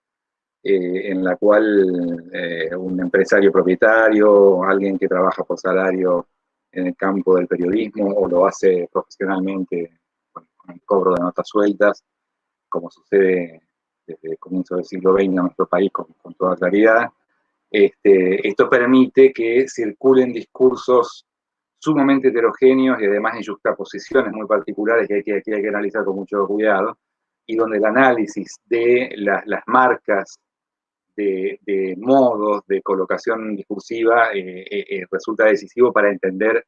en la cual un empresario propietario, alguien que trabaja por salario en el campo del periodismo o lo hace profesionalmente con el cobro de notas sueltas, como sucede desde el comienzo del siglo XX en nuestro país con toda claridad. Esto permite que circulen discursos sumamente heterogéneos y además en juxtaposiciones muy particulares que hay que analizar con mucho cuidado, y donde el análisis de las marcas de modos de colocación discursiva resulta decisivo para entender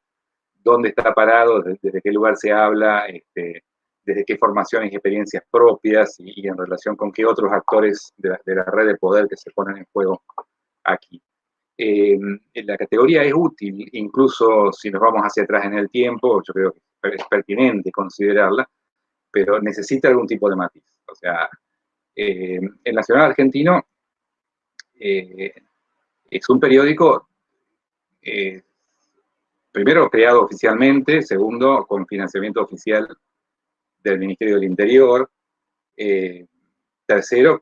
dónde está parado, desde qué lugar se habla, desde qué formaciones y experiencias propias y en relación con qué otros actores de la red de poder que se ponen en juego aquí. La categoría es útil, incluso si nos vamos hacia atrás en el tiempo, yo creo que es pertinente considerarla, pero necesita algún tipo de matiz. O sea, el Nacional Argentino es un periódico, primero, creado oficialmente, segundo, con financiamiento oficial del Ministerio del Interior, tercero,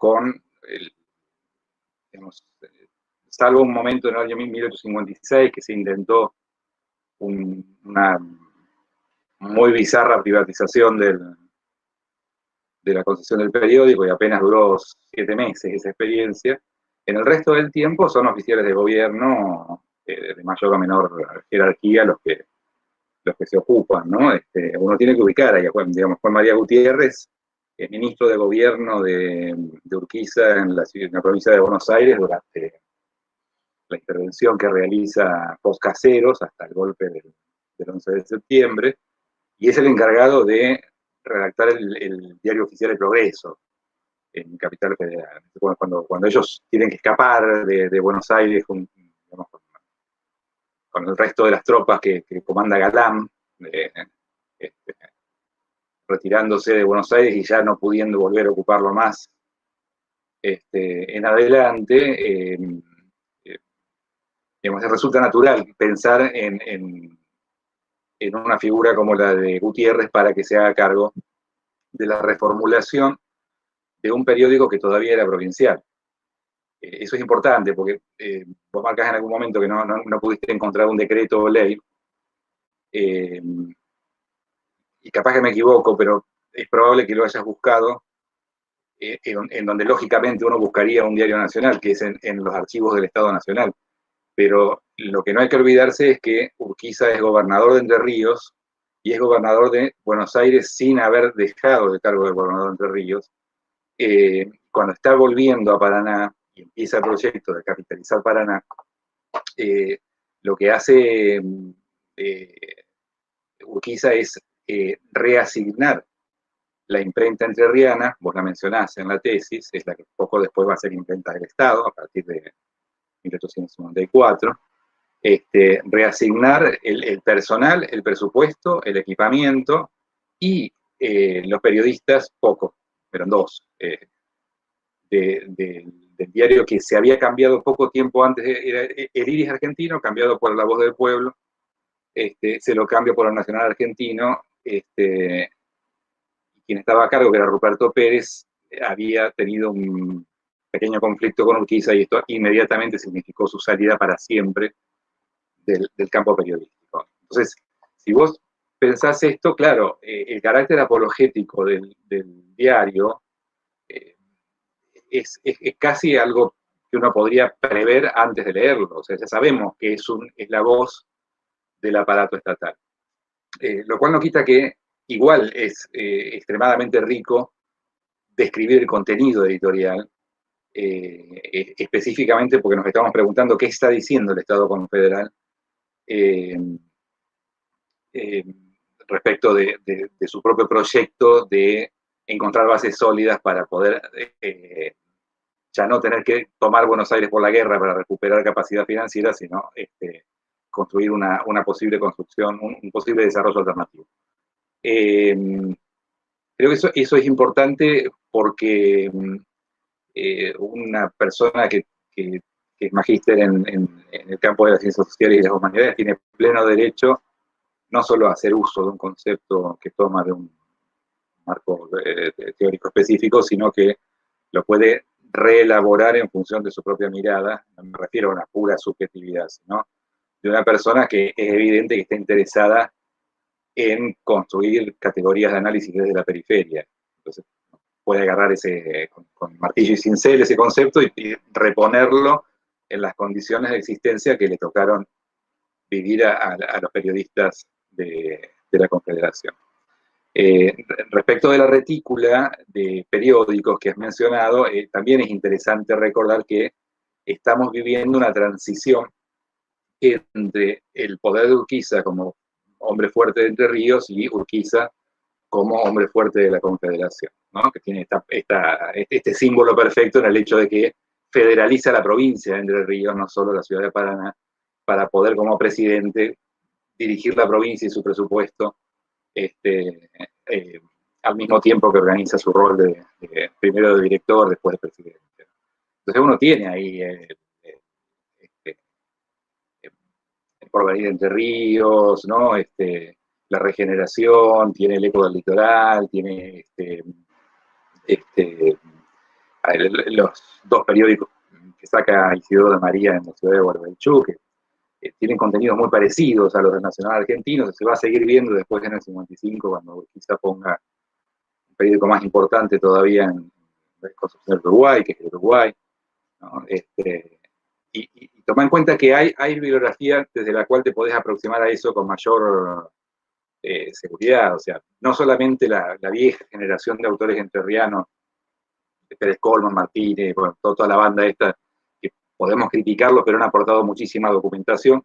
digamos, salvo un momento en el año 1856 que se intentó una muy bizarra privatización de la concesión del periódico, y apenas duró 7 meses esa experiencia. En el resto del tiempo son oficiales de gobierno de mayor o menor jerarquía los que se ocupan, ¿no? Uno tiene que ubicar ahí, digamos, Juan María Gutiérrez, ministro de gobierno de Urquiza en la provincia de Buenos Aires durante la intervención que realiza post-Caseros hasta el golpe del 11 de septiembre, y es el encargado de redactar el diario oficial El Progreso en Capital Federal. Cuando ellos tienen que escapar de Buenos Aires con el resto de las tropas que comanda Galán, retirándose de Buenos Aires y ya no pudiendo volver a ocuparlo más en adelante, digamos, resulta natural pensar en una figura como la de Gutiérrez para que se haga cargo de la reformulación de un periódico que todavía era provincial. Eso es importante porque vos marcás en algún momento que no pudiste encontrar un decreto o ley, y capaz que me equivoco, pero es probable que lo hayas buscado en donde lógicamente uno buscaría un diario nacional, que es en los archivos del Estado Nacional. Pero lo que no hay que olvidarse es que Urquiza es gobernador de Entre Ríos y es gobernador de Buenos Aires sin haber dejado el cargo de gobernador de Entre Ríos. Cuando está volviendo a Paraná y empieza el proyecto de capitalizar Paraná, lo que hace Urquiza es reasignar la imprenta entrerriana, vos la mencionás en la tesis, es la que poco después va a ser imprenta del Estado, a partir de 1894, reasignar el personal, el presupuesto, el equipamiento, y los periodistas, pocos, eran 2, del diario que se había cambiado poco tiempo antes, era El Iris argentino, cambiado por La Voz del Pueblo, se lo cambia por El Nacional argentino, quien estaba a cargo, que era Ruperto Pérez, había tenido un pequeño conflicto con Urquiza, y esto inmediatamente significó su salida para siempre del campo periodístico. Entonces, si vos pensás esto, claro, el carácter apologético del diario es casi algo que uno podría prever antes de leerlo. O sea, ya sabemos que es la voz del aparato estatal. Lo cual no quita que igual es extremadamente rico describir el contenido editorial, específicamente porque nos estamos preguntando qué está diciendo el Estado confederal respecto de su propio proyecto de encontrar bases sólidas para poder ya no tener que tomar Buenos Aires por la guerra para recuperar capacidad financiera, sino construir una posible construcción, un posible desarrollo alternativo. Creo que eso es importante porque una persona que es magíster en el campo de las ciencias sociales y las humanidades tiene pleno derecho no solo a hacer uso de un concepto que toma de un marco teórico específico, sino que lo puede reelaborar en función de su propia mirada. No me refiero a una pura subjetividad, sino de una persona que es evidente que está interesada en construir categorías de análisis desde la periferia. Entonces, puede agarrar con martillo y cincel ese concepto y reponerlo en las condiciones de existencia que le tocaron vivir a los periodistas de la Confederación. Respecto de la retícula de periódicos que has mencionado, también es interesante recordar que estamos viviendo una transición entre el poder de Urquiza como hombre fuerte de Entre Ríos y Urquiza como hombre fuerte de la Confederación, ¿no? Que tiene este símbolo perfecto en el hecho de que federaliza la provincia de Entre Ríos, no solo la ciudad de Paraná, para poder como presidente dirigir la provincia y su presupuesto al mismo tiempo que organiza su rol primero de director, después de presidente. Entonces uno tiene ahí el porvenir de Entre Ríos, ¿no? La regeneración, tiene el eco del litoral, tiene los 2 periódicos que saca Isidoro de María en la ciudad de Gualeguaychú, que tienen contenidos muy parecidos a los del Nacional argentino, se va a seguir viendo después en el 55, cuando quizá ponga un periódico más importante todavía en Concepción del Uruguay, que es el Uruguay, ¿no? Y toma en cuenta que hay bibliografía desde la cual te podés aproximar a eso con mayor seguridad. O sea, no solamente la vieja generación de autores entrerrianos, Pérez Colman, Martínez, bueno, toda la banda esta, que podemos criticarlos, pero han aportado muchísima documentación.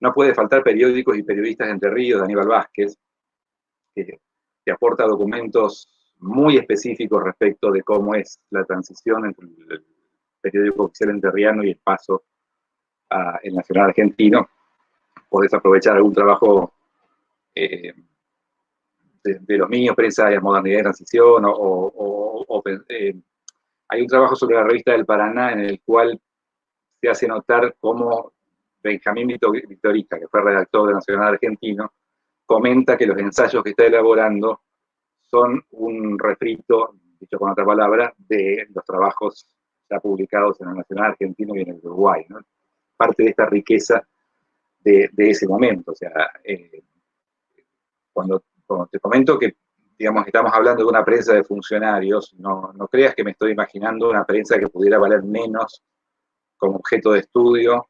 No puede faltar periódicos y periodistas de Entre Ríos, de Aníbal Vázquez, que aporta documentos muy específicos respecto de cómo es la transición entre el periódico oficial entrerriano y el paso al Nacional argentino. Podés aprovechar algún trabajo de los míos, Prensa de Modernidad y Transición, hay un trabajo sobre la revista del Paraná en el cual se hace notar cómo Benjamín Victorica, que fue redactor del Nacional argentino, comenta que los ensayos que está elaborando son un refrito, dicho con otra palabra, de los trabajos ya publicados en el Nacional argentino y en el Uruguay, ¿no? Parte de esta riqueza de ese momento. O sea, cuando te comento que, digamos, estamos hablando de una prensa de funcionarios, no creas que me estoy imaginando una prensa que pudiera valer menos como objeto de estudio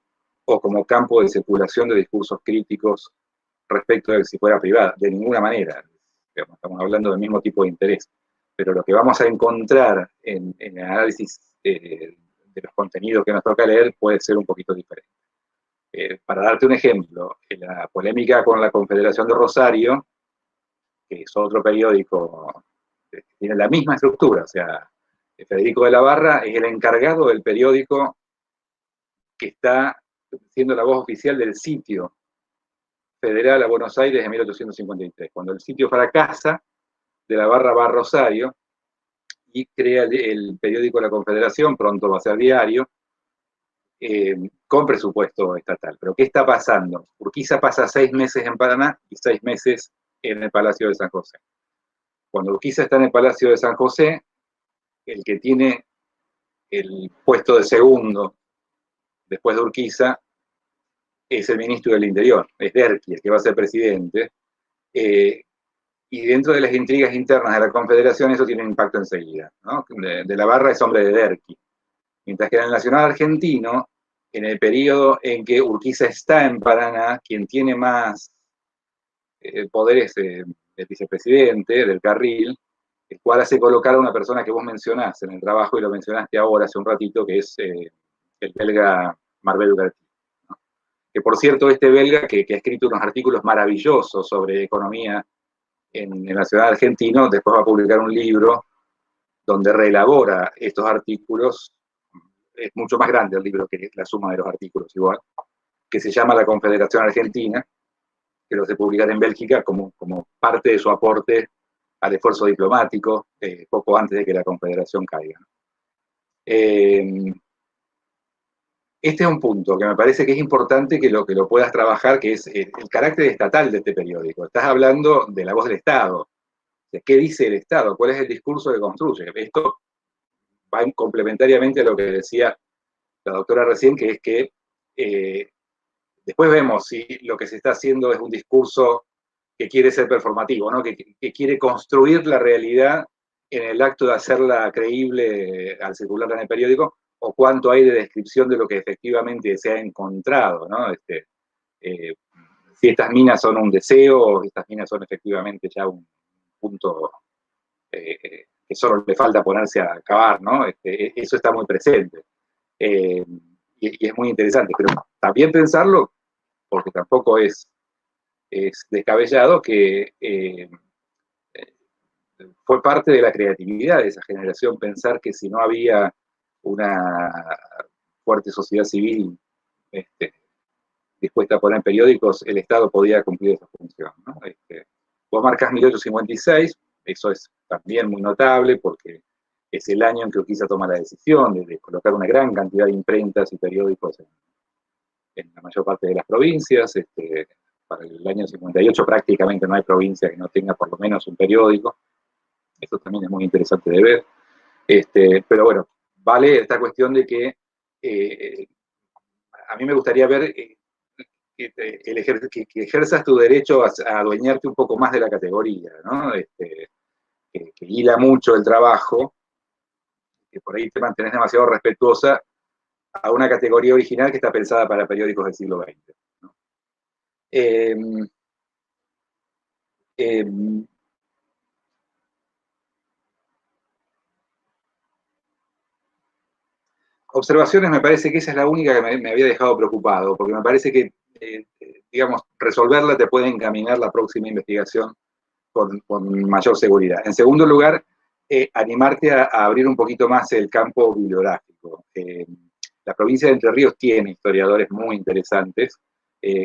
o como campo de circulación de discursos críticos respecto de si fuera privada, de ninguna manera. Digamos, estamos hablando del mismo tipo de interés, pero lo que vamos a encontrar en el análisis de los contenidos que nos toca leer puede ser un poquito diferente. Para darte un ejemplo, la polémica con la Confederación de Rosario, que es otro periódico que tiene la misma estructura, o sea, Federico de la Barra es el encargado del periódico que está siendo la voz oficial del sitio federal a Buenos Aires en 1853. Cuando el sitio fracasa, de la Barra va a Rosario y crea el periódico La Confederación, pronto va a ser diario, con presupuesto estatal. Pero ¿qué está pasando? Urquiza pasa 6 meses en Paraná y 6 meses en el Palacio de San José. Cuando Urquiza está en el Palacio de San José, el que tiene el puesto de segundo después de Urquiza es el ministro del Interior, es Derqui, el que va a ser presidente, y dentro de las intrigas internas de la Confederación eso tiene un impacto enseguida, ¿no? De la Barra es hombre de Derqui, mientras que en el Nacional Argentino, en el periodo en que Urquiza está en Paraná, quien tiene más poderes el vicepresidente del carril, el cual hace colocar a una persona que vos mencionás en el trabajo, y lo mencionaste ahora hace un ratito, que es el belga Marbel García. Que por cierto, este belga que ha escrito unos artículos maravillosos sobre economía en el Nacional Argentino, después va a publicar un libro donde reelabora estos artículos. Es mucho más grande el libro que la suma de los artículos igual, que se llama La Confederación Argentina, que lo hace publicar en Bélgica como parte de su aporte al esfuerzo diplomático, poco antes de que la Confederación caiga. Este es un punto que me parece que es importante que lo puedas trabajar, que es el carácter estatal de este periódico. Estás hablando de la voz del Estado. ¿De qué dice el Estado? ¿Cuál es el discurso que construye? Esto va complementariamente a lo que decía la doctora recién, que es que después vemos si lo que se está haciendo es un discurso que quiere ser performativo, ¿no? que quiere construir la realidad en el acto de hacerla creíble al circular en el periódico, o cuánto hay de descripción de lo que efectivamente se ha encontrado, ¿no? Si estas minas son un deseo, o estas minas son efectivamente ya un punto que solo le falta ponerse a acabar, ¿no? Eso está muy presente. Y es muy interesante, pero también pensarlo, porque tampoco es descabellado, que fue parte de la creatividad de esa generación pensar que si no había una fuerte sociedad civil dispuesta a poner periódicos, el Estado podía cumplir esa función, ¿no? Vos marcás 1856, eso es también muy notable porque es el año en que Urquiza toma la decisión de colocar una gran cantidad de imprentas y periódicos en la mayor parte de las provincias. Para el año 58 prácticamente no hay provincia que no tenga por lo menos un periódico. Eso también es muy interesante de ver. Pero bueno, vale esta cuestión de que a mí me gustaría ver que ejerzas tu derecho a adueñarte un poco más de la categoría, ¿no? Que hila mucho el trabajo, que por ahí te mantenés demasiado respetuosa a una categoría original que está pensada para periódicos del siglo XX, ¿no? Observaciones, me parece que esa es la única que me había dejado preocupado, porque me parece que, digamos, resolverla te puede encaminar la próxima investigación con mayor seguridad. En segundo lugar, animarte a abrir un poquito más el campo bibliográfico. La provincia de Entre Ríos tiene historiadores muy interesantes,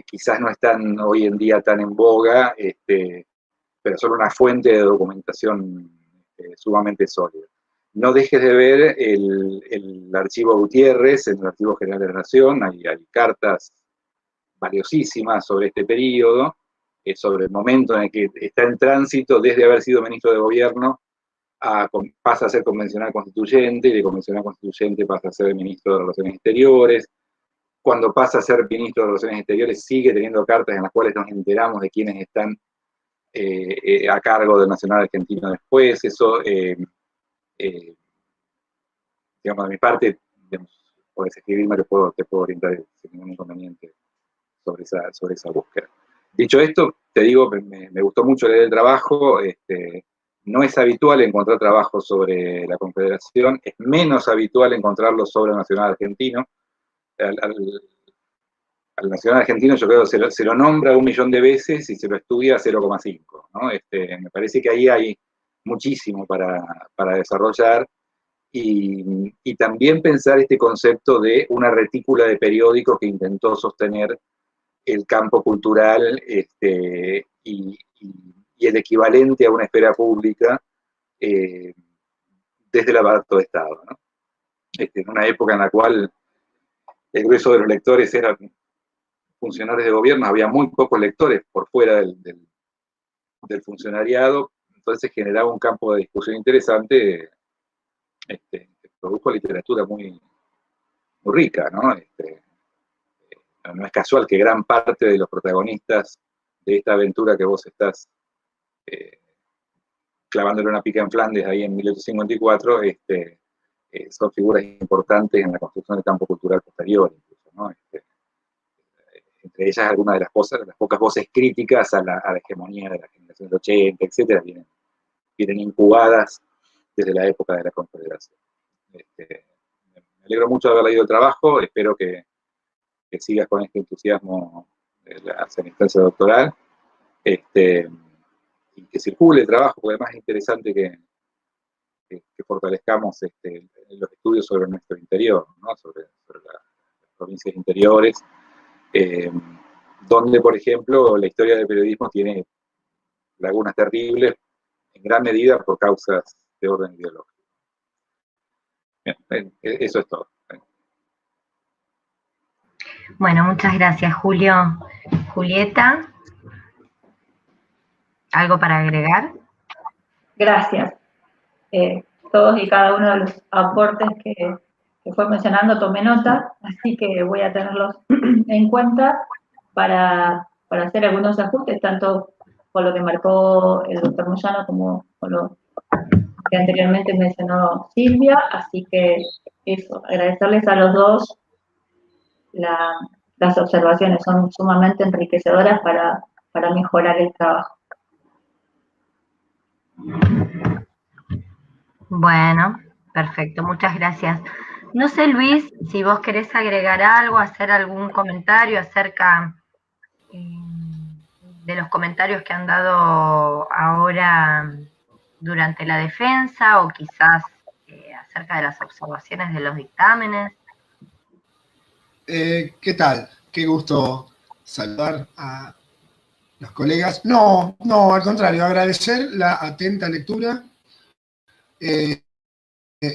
quizás no están hoy en día tan en boga, pero son una fuente de documentación sumamente sólida. No dejes de ver el archivo Gutiérrez, en el Archivo General de la Nación, hay cartas valiosísimas sobre este periodo, sobre el momento en el que está en tránsito desde haber sido ministro de gobierno, pasa a ser convencional constituyente, y de convencional constituyente pasa a ser ministro de Relaciones Exteriores. Cuando pasa a ser ministro de Relaciones Exteriores sigue teniendo cartas en las cuales nos enteramos de quiénes están a cargo del Nacional Argentino después. Eso, digamos, de mi parte, digamos, podés escribirme, te puedo orientar sin ningún inconveniente sobre esa búsqueda. Dicho esto, te digo, me gustó mucho leer el trabajo. No es habitual encontrar trabajo sobre la Confederación, es menos habitual encontrarlo sobre el Nacional Argentino. Al Nacional Argentino yo creo que se lo nombra 1 millón de veces y se lo estudia 0,5, ¿no? Me parece que ahí hay muchísimo para desarrollar, y también pensar este concepto de una retícula de periódicos que intentó sostener el campo cultural y el equivalente a una esfera pública desde el aparato de Estado, ¿no? En una época en la cual el grueso de los lectores eran funcionarios de gobierno, había muy pocos lectores por fuera del funcionariado, entonces generaba un campo de discusión interesante que produjo literatura muy, muy rica, ¿no? No es casual que gran parte de los protagonistas de esta aventura que vos estás clavándole una pica en Flandes ahí en 1854, son figuras importantes en la construcción del campo cultural posterior, incluso, ¿no? Entre ellas algunas de las pocas voces críticas a la hegemonía de la generación del 80, etcétera, vienen incubadas desde la época de la Confederación. Me alegro mucho de haber leído el trabajo, espero que sigas con este entusiasmo hacia la instancia doctoral, y que circule el trabajo, porque además es interesante que fortalezcamos los estudios sobre nuestro interior, ¿no? sobre las provincias interiores, donde, por ejemplo, la historia del periodismo tiene lagunas terribles, en gran medida por causas de orden ideológico. Bien, eso es todo. Bueno, muchas gracias, Julio. Julieta, ¿algo para agregar? Gracias. Todos y cada uno de los aportes que fue mencionando tomé nota, así que voy a tenerlos en cuenta para hacer algunos ajustes, tanto por lo que marcó el doctor Moyano como por lo que anteriormente mencionó Silvia, así que eso, agradecerles a los dos las observaciones, son sumamente enriquecedoras para mejorar el trabajo. Bueno, perfecto, muchas gracias. No sé, Luis, si vos querés agregar algo, hacer algún comentario acerca de los comentarios que han dado ahora durante la defensa, o quizás acerca de las observaciones de los dictámenes. ¿Qué tal? Qué gusto saludar a los colegas. No, al contrario, agradecer la atenta lectura,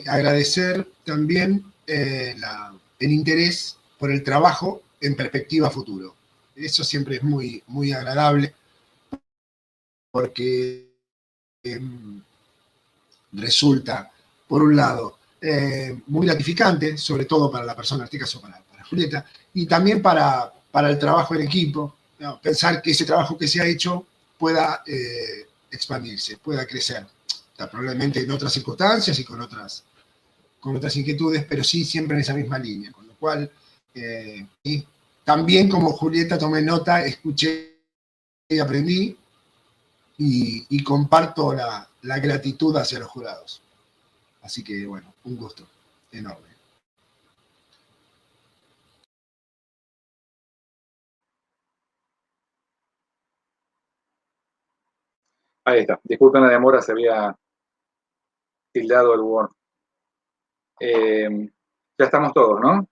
agradecer también el interés por el trabajo en perspectiva futuro. Eso siempre es muy, muy agradable, porque resulta, por un lado, muy gratificante, sobre todo para la persona, en este caso para Julieta, y también para el trabajo en equipo, ¿no? Pensar que ese trabajo que se ha hecho pueda expandirse, pueda crecer, probablemente en otras circunstancias y con otras inquietudes, pero sí siempre en esa misma línea, con lo cual, y también como Julieta tomé nota, escuché y aprendí, y comparto la gratitud hacia los jurados. Así que, bueno, un gusto enorme. Ahí está. Disculpen la demora, se había tildado el Word. Ya estamos todos, ¿no?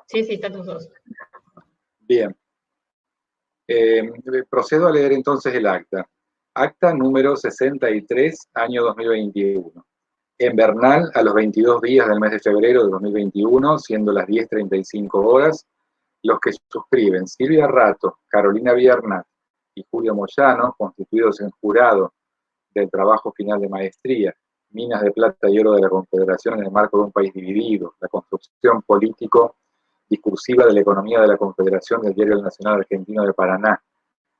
Sí, estamos todos. Bien. Procedo a leer entonces el acta. Acta número 63, año 2021. En Bernal, a los 22 días del mes de febrero de 2021, siendo las 10:35 horas, los que suscriben Silvia Rato, Carolina Biernat y Julio Moyano, constituidos en jurado del trabajo final de maestría, Minas de Plata y Oro de la Confederación en el marco de un país dividido, la construcción político-discursiva de la economía de la Confederación del Diario Nacional Argentino de Paraná,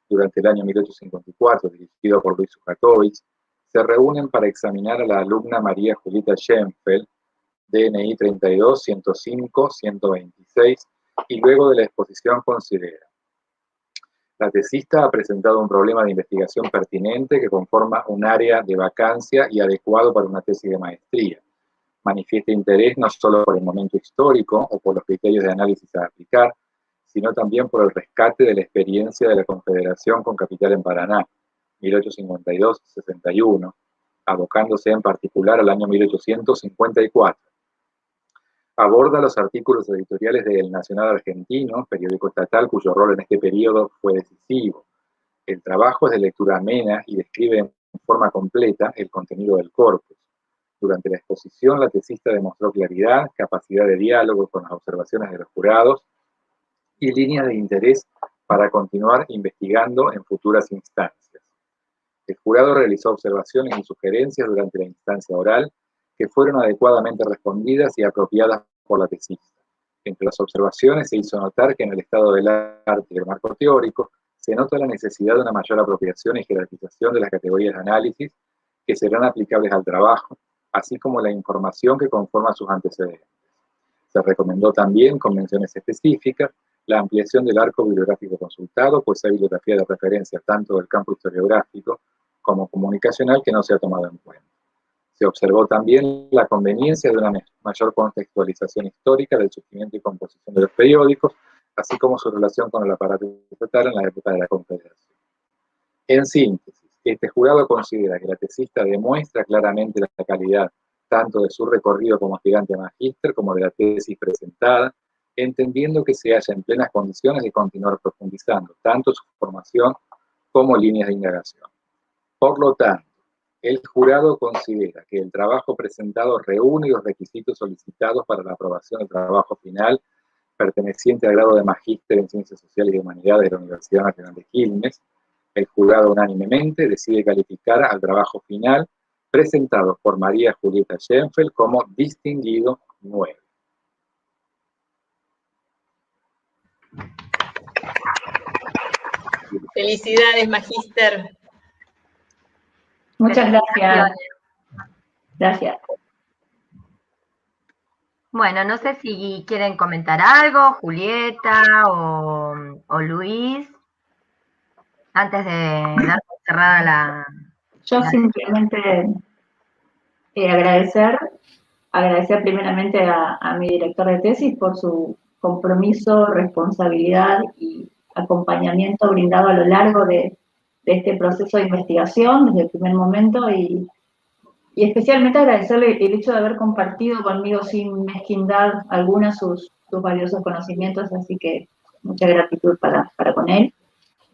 durante el año 1854, dirigido por Luis Sujatovich, se reúnen para examinar a la alumna María Julieta Schenfeld, DNI 32, 105, 126, y luego de la exposición considera: la tesista ha presentado un problema de investigación pertinente que conforma un área de vacancia y adecuado para una tesis de maestría. Manifiesta interés no solo por el momento histórico o por los criterios de análisis a aplicar, sino también por el rescate de la experiencia de la Confederación con capital en Paraná, 1852-61, abocándose en particular al año 1854. Aborda los artículos editoriales de El Nacional Argentino, periódico estatal cuyo rol en este periodo fue decisivo. El trabajo es de lectura amena y describe en forma completa el contenido del corpus. Durante la exposición, la tesista demostró claridad, capacidad de diálogo con las observaciones de los jurados y líneas de interés para continuar investigando en futuras instancias. El jurado realizó observaciones y sugerencias durante la instancia oral que fueron adecuadamente respondidas y apropiadas por la tesista. Entre las observaciones se hizo notar que en el estado del arte y el marco teórico se nota la necesidad de una mayor apropiación y jerarquización de las categorías de análisis que serán aplicables al trabajo, así como la información que conforma sus antecedentes. Se recomendó también, con menciones específicas, la ampliación del arco bibliográfico consultado, pues hay bibliografía de referencia tanto del campo historiográfico como comunicacional que no se ha tomado en cuenta. Se observó también la conveniencia de una mayor contextualización histórica del surgimiento y composición de los periódicos, así como su relación con el aparato estatal en la época de la Confederación. En síntesis, este jurado considera que la tesista demuestra claramente la calidad tanto de su recorrido como aspirante a magíster como de la tesis presentada, entendiendo que se halla en plenas condiciones de continuar profundizando tanto su formación como líneas de indagación. Por lo tanto, el jurado considera que el trabajo presentado reúne los requisitos solicitados para la aprobación del trabajo final perteneciente al grado de magíster en Ciencias Sociales y Humanidades de la Universidad Nacional de Quilmes. El jurado unánimemente decide calificar al trabajo final presentado por María Julieta Schenfeld como distinguido 9. Felicidades, magíster. Muchas gracias. Gracias. Bueno, no sé si quieren comentar algo, Julieta o Luis, antes de dar por cerrada la... Yo simplemente agradecer primeramente a mi director de tesis por su compromiso, responsabilidad y acompañamiento brindado a lo largo de este proceso de investigación desde el primer momento y especialmente agradecerle el hecho de haber compartido conmigo sin mezquindad alguna sus valiosos conocimientos, así que mucha gratitud para con él.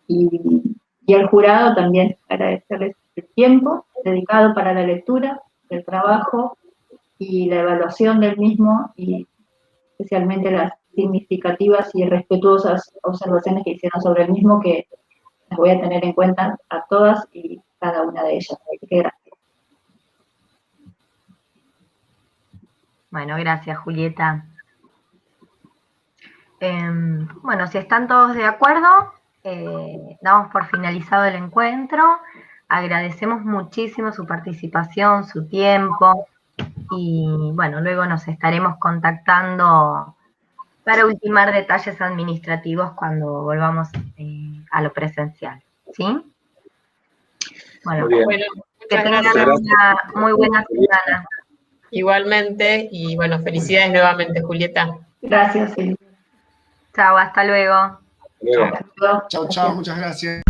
Y al jurado también agradecerles el tiempo dedicado para la lectura, el trabajo y la evaluación del mismo, y especialmente las significativas y respetuosas observaciones que hicieron sobre el mismo, que las voy a tener en cuenta a todas y cada una de ellas. Así que gracias. Bueno, gracias, Julieta. Bueno, si están todos de acuerdo, damos por finalizado el encuentro. Agradecemos muchísimo su participación, su tiempo, y bueno, luego nos estaremos contactando para ultimar detalles administrativos cuando volvamos a lo presencial, ¿sí? Bueno, que tengan una muy buena semana. Igualmente, y bueno, felicidades nuevamente, Julieta. Gracias, sí. Chao, hasta luego. Luego. Chao, chao, muchas gracias.